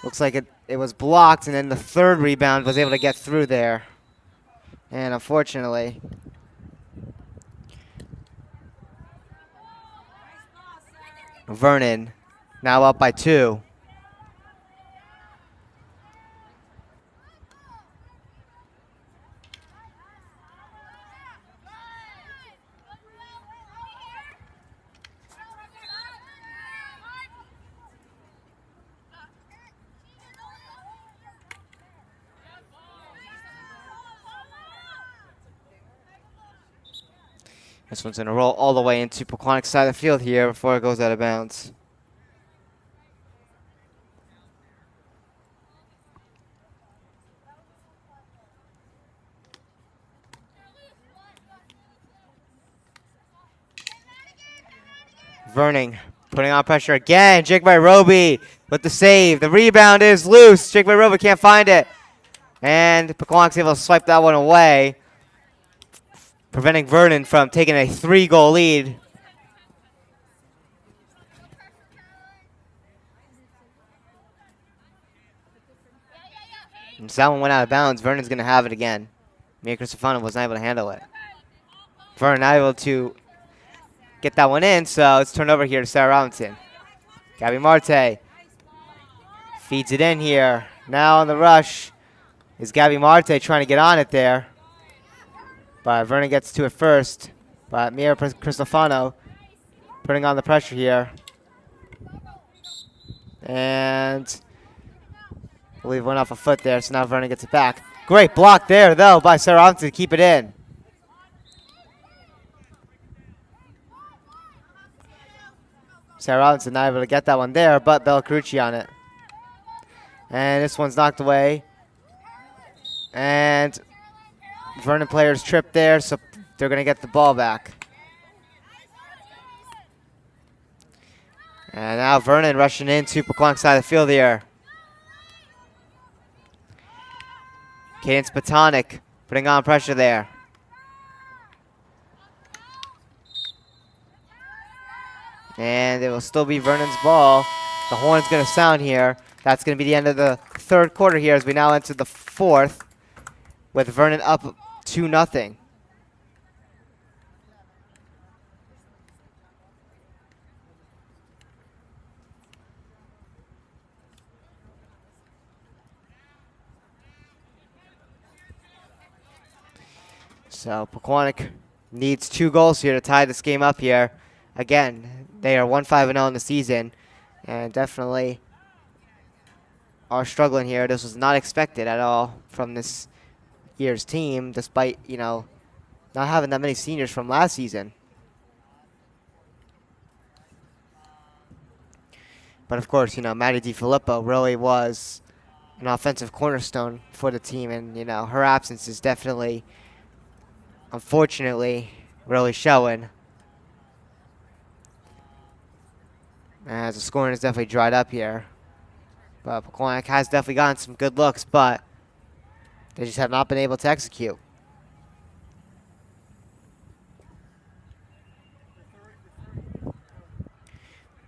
looks like it was blocked, and then the third rebound was able to get through there. And unfortunately, Vernon now up by 2. This one's going to roll all the way into Pequannock's side of the field here before it goes out of bounds. Vernon putting on pressure again. Jake by Roby with the save. The rebound is loose. Jake by Roby can't find it. And Pequannock's able to swipe that one away, preventing Vernon from taking a 3-goal lead. And so that one went out of bounds. Vernon's going to have it again. Mia Cristofano was not able to handle it. Vernon not able to get that one in, so it's turned over here to Sarah Robinson. Gabby Marte feeds it in here. Now on the rush is Gabby Marte trying to get on it there. But Vernon gets to it first. But Mia Cristofano putting on the pressure here. And I believe went off a foot there, so now Vernon gets it back. Great block there, though, by Sarah Robinson to keep it in. Sarah Robinson not able to get that one there, but Bella Carucci on it. And this one's knocked away. And Vernon players tripped there, so they're going to get the ball back. And now Vernon rushing into Pequannock side of the field here. Cadence Pequannock putting on pressure there. And it will still be Vernon's ball. The horn's going to sound here. That's going to be the end of the third quarter here as we now enter the fourth with Vernon up 2-0. So Pequannock needs 2 goals here to tie this game up here. Again, they are 1-5-0 in the season and definitely are struggling here. This was not expected at all from this year's team, despite, you know, not having that many seniors from last season. But of course, you know, Maddie DiFilippo really was an offensive cornerstone for the team, and, you know, her absence is definitely, unfortunately, really showing. As the scoring is definitely dried up here. But Pequannock has definitely gotten some good looks, but they just have not been able to execute.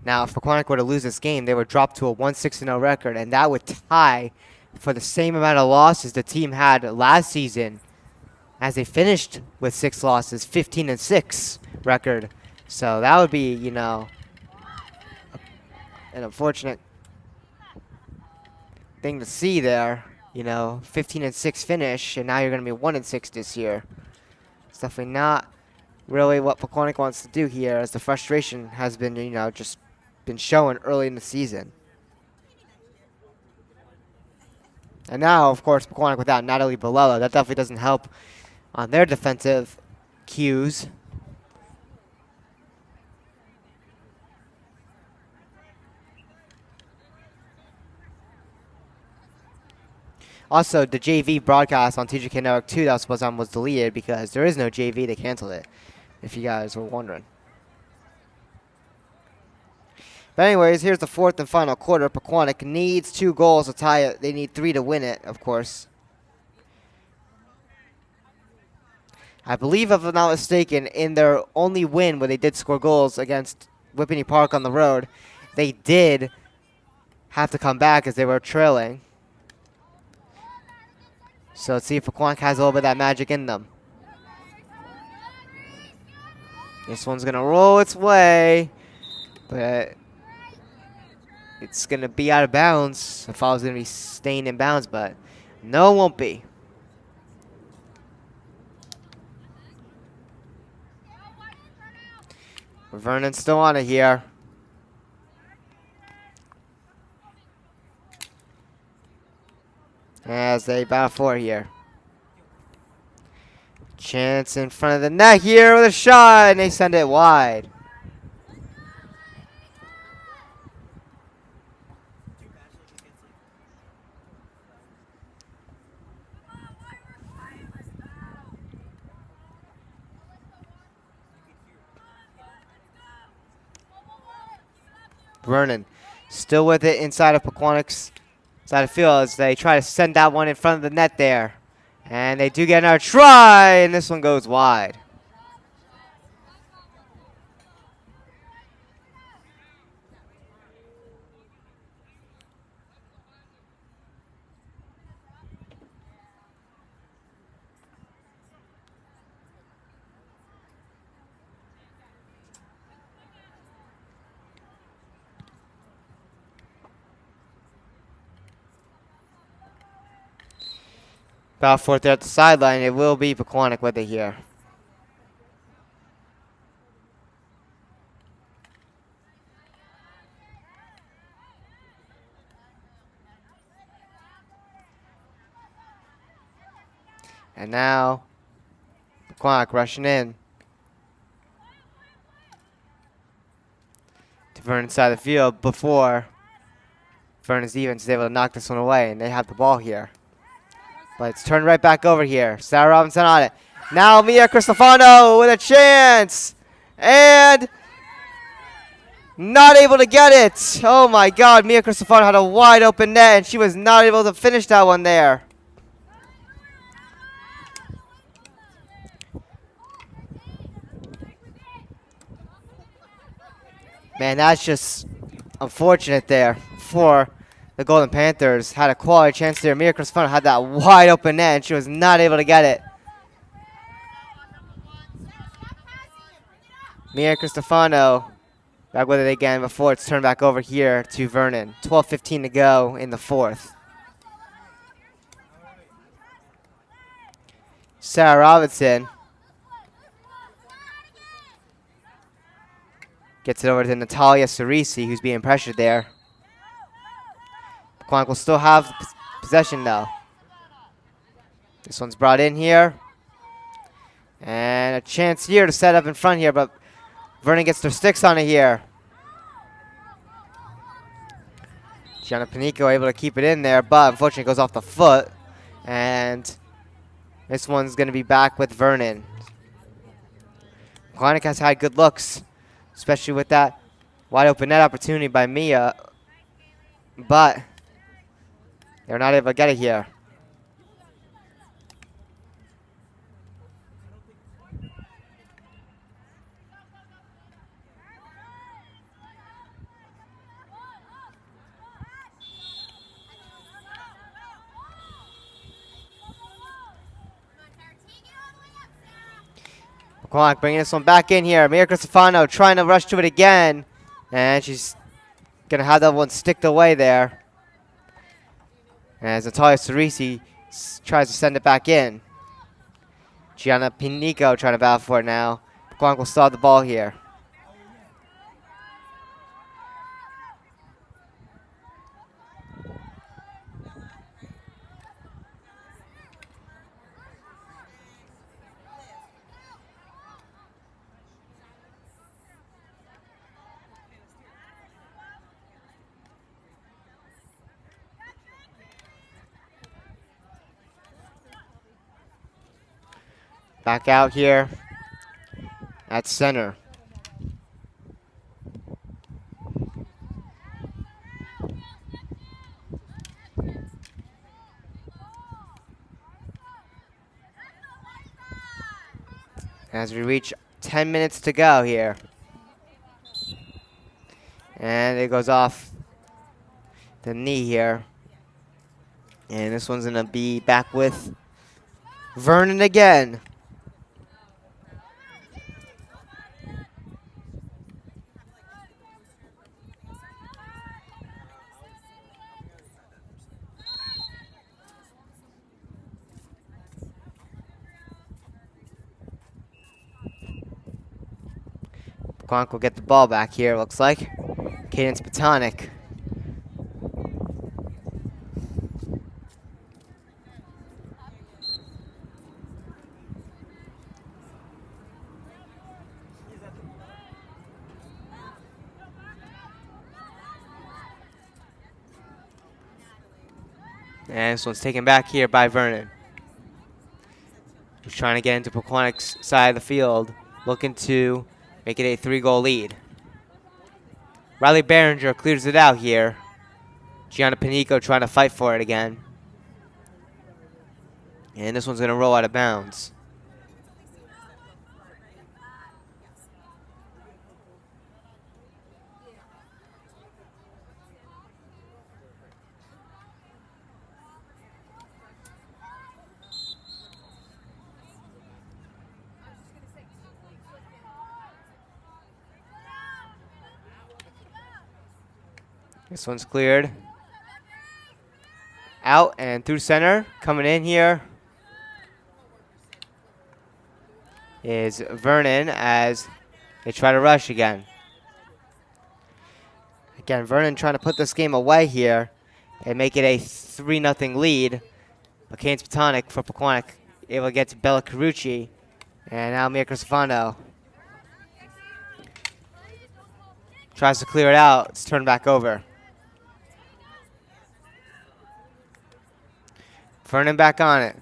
Now, if Pequannock were to lose this game, they would drop to a 1-6-0 record, and that would tie for the same amount of losses the team had last season, as they finished with 6 losses, 15-6 record. So that would be, you know, an unfortunate thing to see there. You know, 15-6 finish, and now you're going to be 1-6 this year. It's definitely not really what Pequannock wants to do here, as the frustration has been, you know, just been showing early in the season. And now, of course, Pequannock without Natalie Bolella, that definitely doesn't help on their defensive cues. Also, the JV broadcast on TJK Network 2 that was supposed on was deleted because there is no JV. They canceled it, if you guys were wondering. But anyways, here's the fourth and final quarter. Pequannock needs 2 goals to tie it. They need 3 to win it, of course. I believe, if I'm not mistaken, in their only win where they did score goals against Whippany Park on the road, they did have to come back as they were trailing. So let's see if Pequannock has a little bit of that magic in them. This one's going to roll its way, but it's going to be out of bounds. I thought it was going to be staying in bounds, but no, it won't be. Vernon's still on it here. As they battle for it here. Chance in front of the net here with a shot, and they send it wide. Vernon still with it inside of Pequannock's side of the field as they try to send that one in front of the net there. And they do get another try, and this one goes wide. About fourth there at the sideline. It will be Pequannock with it here. And now, Pequannock rushing in to Vernon's side of the field before Vernon's defense is able to knock this one away, and they have the ball here. But it's turned right back over here. Sarah Robinson on it. Now Mia Cristofano with a chance. And not able to get it. Oh my God, Mia Cristofano had a wide open net, and she was not able to finish that one there. Man, that's just unfortunate there for the Golden Panthers. Had a quality chance there. Mia Cristofano had that wide open net, and she was not able to get it. Mia Cristofano back with it again before it's turned back over here to Vernon. 12:15 to go in the fourth. Sarah Robinson gets it over to Natalia Cerisi, who's being pressured there. Pequannock will still have possession though. This one's brought in here. And a chance here to set up in front here, but Vernon gets their sticks on it here. Gianna Panico able to keep it in there, but unfortunately it goes off the foot. And this one's going to be back with Vernon. Pequannock has had good looks, especially with that wide open net opportunity by Mia. But they're not able to get it here. Pequannock bringing this one back in here. Mia Cristofano trying to rush to it again. And she's going to have that one sticked away there. As Natalia Cerisi tries to send it back in. Gianna Pinico trying to battle for it now. Pequannock will start the ball here. Back out here at center. As we reach 10 minutes to go here. And it goes off the knee here. And this one's going to be back with Vernon again. Pequannock will get the ball back here, looks like. Cadence Pequannock. And this one's taken back here by Vernon. He's trying to get into Pequannock's side of the field, looking to make it a 3-goal lead. Riley Behringer clears it out here. Gianna Panico trying to fight for it again. And this one's going to roll out of bounds. This one's cleared. Out and through center. Coming in here is Vernon as they try to rush again. Again, Vernon trying to put this game away here and make it a 3-0 lead. But Canes Pequannock for Pequannock able to get to Bella Carucci. And now Mia Crisafano tries to clear it out. It's turned back over. Vernon back on it.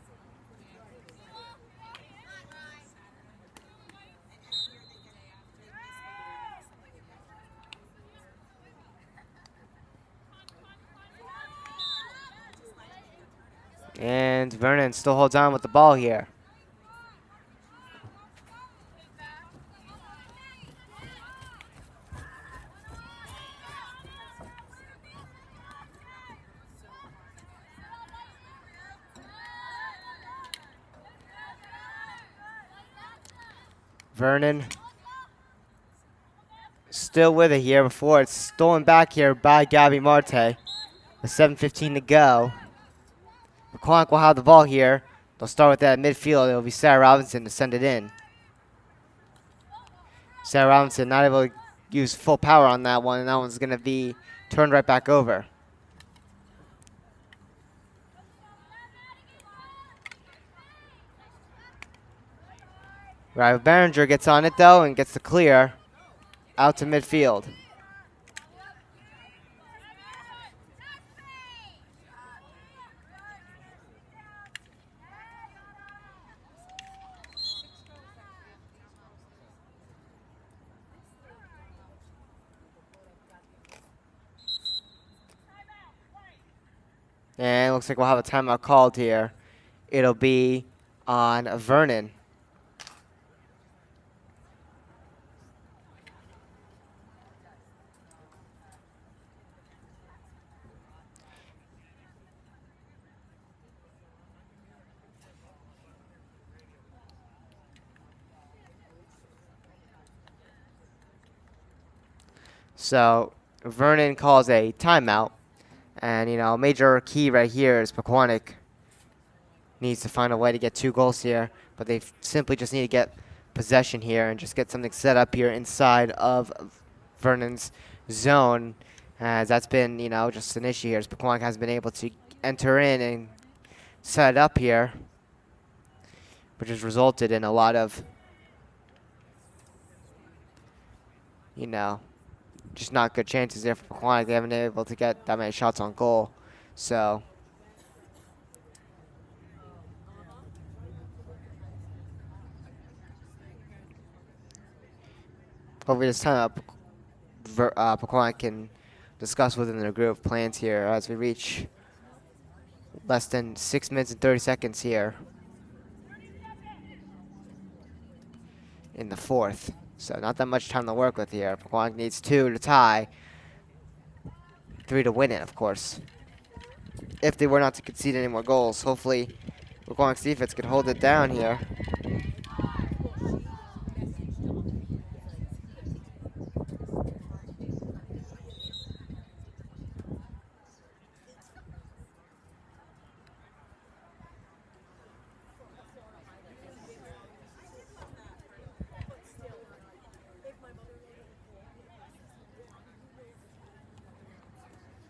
And Vernon still holds on with the ball here. Vernon still with it here before it's stolen back here by Gabby Marte. With 7:15 to go. Pequannock will have the ball here. They'll start with that midfield. It'll be Sarah Robinson to send it in. Sarah Robinson not able to use full power on that one, and that one's going to be turned right back over. Right, Behringer gets on it though and gets the clear out to midfield. And it looks like we'll have a timeout called here. It'll be on Vernon. So Vernon calls a timeout. And, you know, a major key right here is Pequannock needs to find a way to get 2 goals here. But they simply just need to get possession here and just get something set up here inside of Vernon's zone. As that's been, you know, just an issue here. As Pequannock hasn't been able to enter in and set it up here, which has resulted in a lot of, you know, just not good chances there for Pequannock. They haven't been able to get that many shots on goal. So hopefully this time Pequannock can discuss within their group plans here as we reach less than 6 minutes and 30 seconds here in the 4th. So not that much time to work with here. Pequannock needs 2 to tie, 3 to win it, of course. If they were not to concede any more goals, hopefully Pequannock's defense could hold it down here.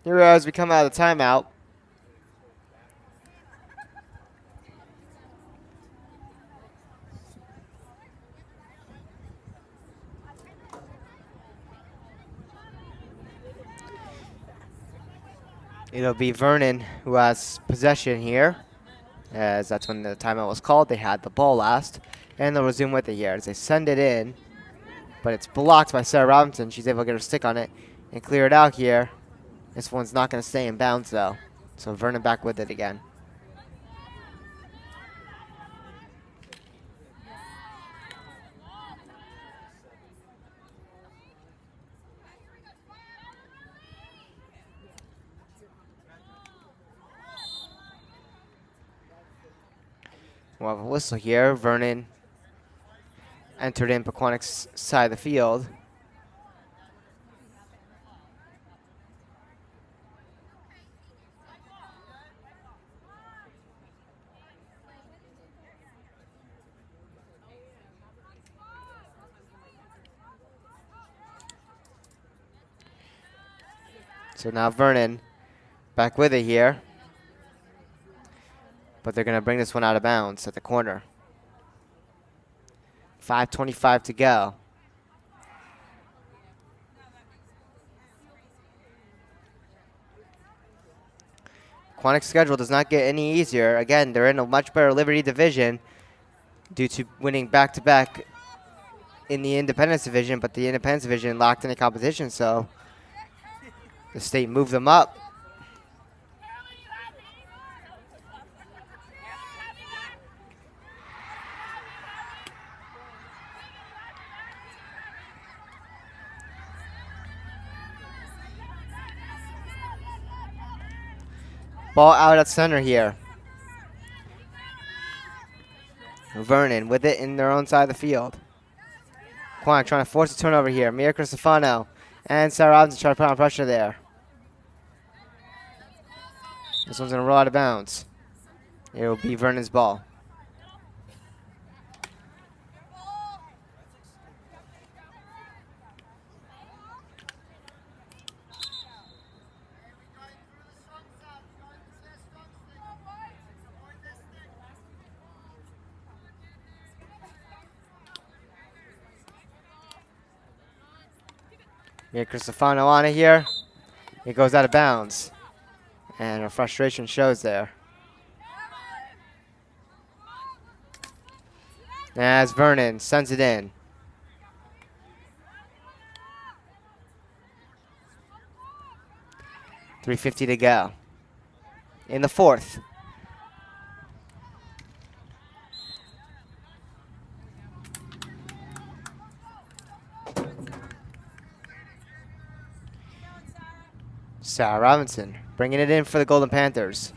Here we are as we come out of the timeout. It'll be Vernon who has possession here, as that's when the timeout was called. They had the ball last, and they'll resume with it here as they send it in, but it's blocked by Sarah Robinson. She's able to get her stick on it and clear it out here. This one's not going to stay in bounds, though, so Vernon back with it again. We'll have a whistle here. Vernon entered in Pequannock's side of the field. So now Vernon back with it here. But they're going to bring this one out of bounds at the corner. 5:25 to go. Pequannock's schedule does not get any easier. Again, they're in a much better Liberty division due to winning back-to-back in the Independence division, but the Independence division lacked any competition, so the state moved them up. Ball out at center here. Vernon with it in their own side of the field. Pequannock trying to force a turnover here. Mia Cristofano and Sarah Robinson trying to put on pressure there. This one's going to roll out of bounds. It will be Vernon's ball. Mia Cristofano on it here. It goes out of bounds. And her frustration shows there. As Vernon sends it in. .350 to go in the fourth. Sarah Robinson bringing it in for the Golden Panthers.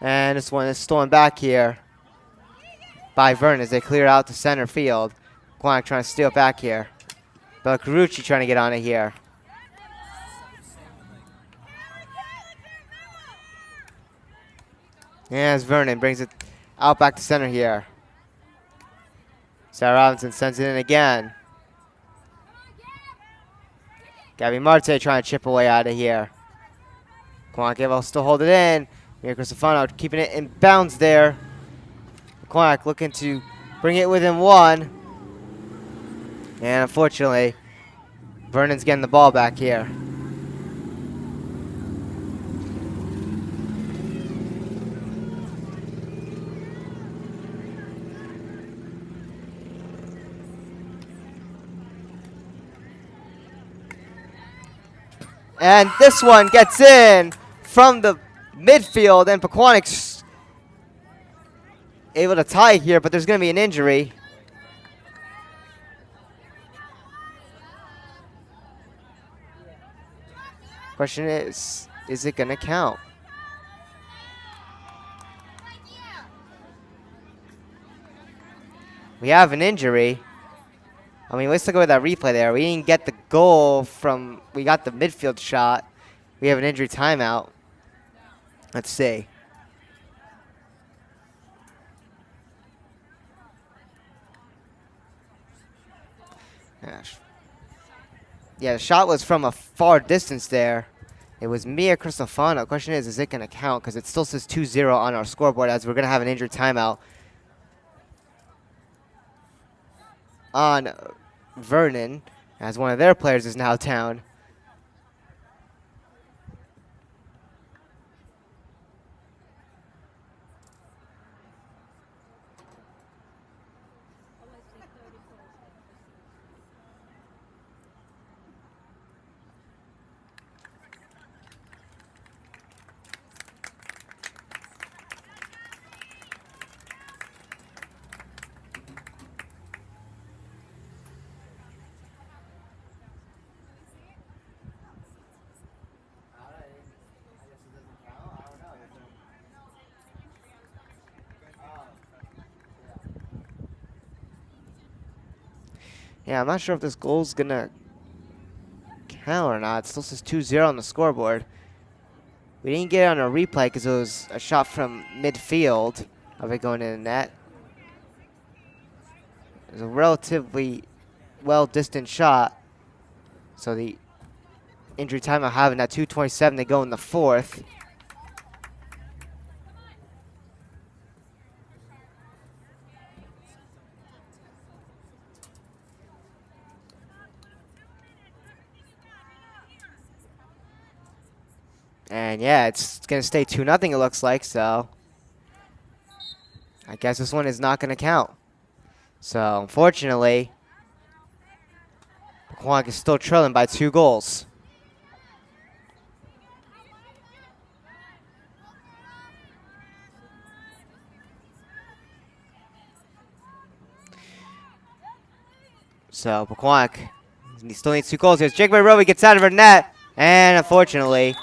And this one is stolen back here by Vernon as they clear out to center field. Pequannock trying to steal it back here. But Carucci trying to get on it here. As Vernon brings it out back to center here. Sarah Robinson sends it in again. Gabby Marte trying to chip away out of here. Pequannock will still hold it in. Mia Cristofano keeping it in bounds there. Pequannock looking to bring it within one. And unfortunately, Vernon's getting the ball back here. And this one gets in from the midfield, and Pequannock's able to tie here, but there's going to be an injury. Question is it going to count? We have an injury. I mean, let's look at that replay there. We didn't get the goal from, we got the midfield shot. We have an injury timeout. Let's see. Yeah, the shot was from a far distance there. It was Mia Cristofano. Question is it going to count? Because it still says 2-0 on our scoreboard as we're going to have an injury timeout on Vernon, as one of their players is now down. Yeah, I'm not sure if this goal's going to count or not. It still says 2-0 on the scoreboard. We didn't get it on a replay because it was a shot from midfield of it going in the net. It was a relatively well-distant shot. So the injury time I'm having at 2:27 to go in the fourth. And yeah, it's going to stay 2-0 it looks like, so I guess this one is not going to count. So unfortunately, Pequannock is still trailing by 2 goals. So Pequannock, he still needs 2 goals here. Jake Rowe gets out of her net, and unfortunately,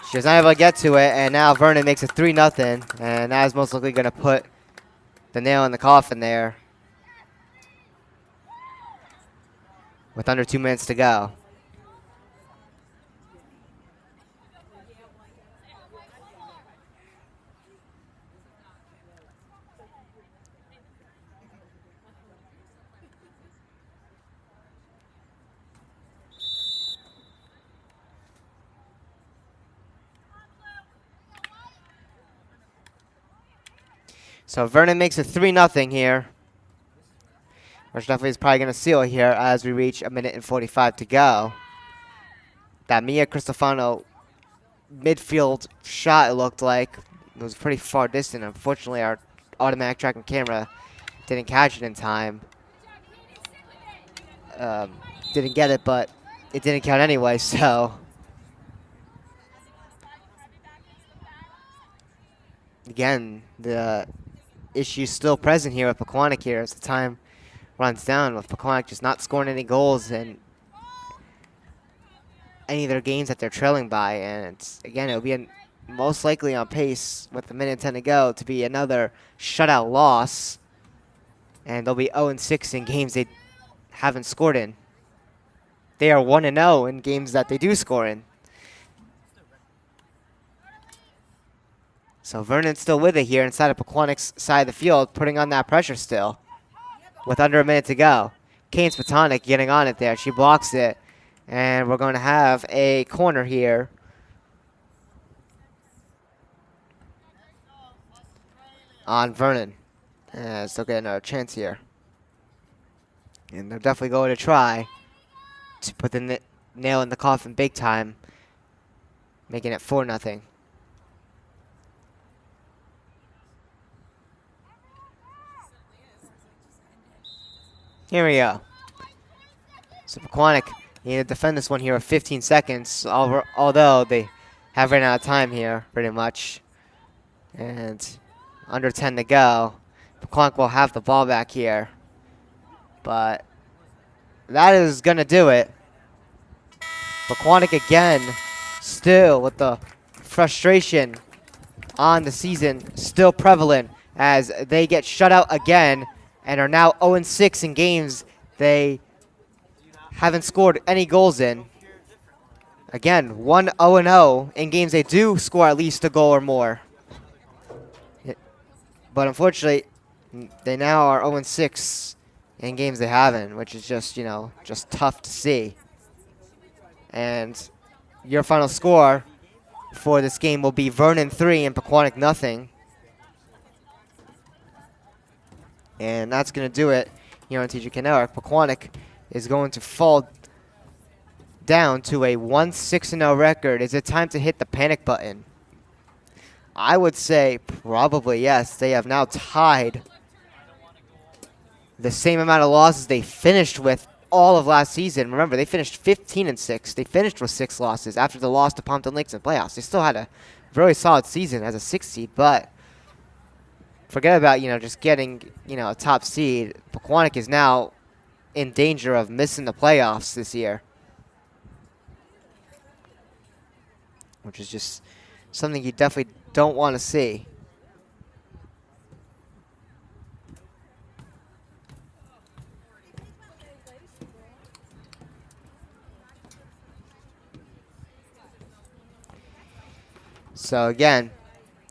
she was not able to get to it, and now Vernon makes it 3-0, and that is most likely going to put the nail in the coffin there with under 2 minutes to go. So Vernon makes it 3-0 here. Which definitely is probably going to seal here as we reach 1:45 to go. That Mia Cristofano midfield shot, it looked like, it was pretty far distant. Unfortunately, our automatic tracking camera didn't catch it in time. Didn't get it, but it didn't count anyway, so. Again, the issue still present here with Pequannock here as the time runs down, with Pequannock just not scoring any goals in any of their games that they're trailing by. And it's, again, it'll be most likely on pace with 1:10 to go to be another shutout loss. And they'll be 0-6 in games they haven't scored in. They are 1-0 in games that they do score in. So Vernon's still with it here inside of Pequannock's side of the field, putting on that pressure still with under 1 minute to go. Kane's Pequannock getting on it there. She blocks it. And we're going to have a corner here. On Vernon. Still getting a chance here. And they're definitely going to try to put the nail in the coffin big time, making it 4-0. Here we go. So Pequannock need to defend this one here with 15 seconds, although they have ran out of time here, pretty much. And under 10 to go. Pequannock will have the ball back here. But that is going to do it. Pequannock again, still with the frustration on the season, still prevalent as they get shut out again and are now 0-6 in games they haven't scored any goals in. Again, 1-0 in games they do score at least a goal or more. But unfortunately, they now are 0-6 in games they haven't, which is just, just tough to see. And your final score for this game will be Vernon 3 and Pequannock 0. And that's going to do it here on TJK Network. Pequannock is going to fall down to a 1-6-0 record. Is it time to hit the panic button? I would say probably yes. They have now tied the same amount of losses they finished with all of last season. Remember, they finished 15-6. They finished with 6 losses after the loss to Pompton Lakes in the playoffs. They still had a very solid season as a 6th seed, but forget about, just getting, a top seed. Pequannock is now in danger of missing the playoffs this year, which is just something you definitely don't want to see. So again,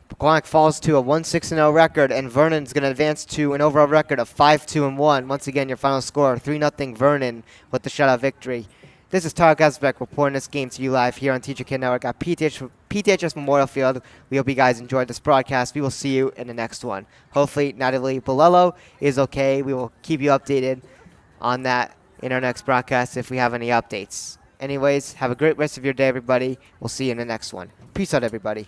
Pequannock falls to a 1-6-0 record, and Vernon's going to advance to an overall record of 5-2-1. Once again, your final score, 3-0 Vernon with the shutout victory. This is Tyler Gazbeck reporting this game to you live here on TJK Network at PTHS Memorial Field. We hope you guys enjoyed this broadcast. We will see you in the next one. Hopefully, Natalie Bolello is okay. We will keep you updated on that in our next broadcast if we have any updates. Anyways, have a great rest of your day, everybody. We'll see you in the next one. Peace out, everybody.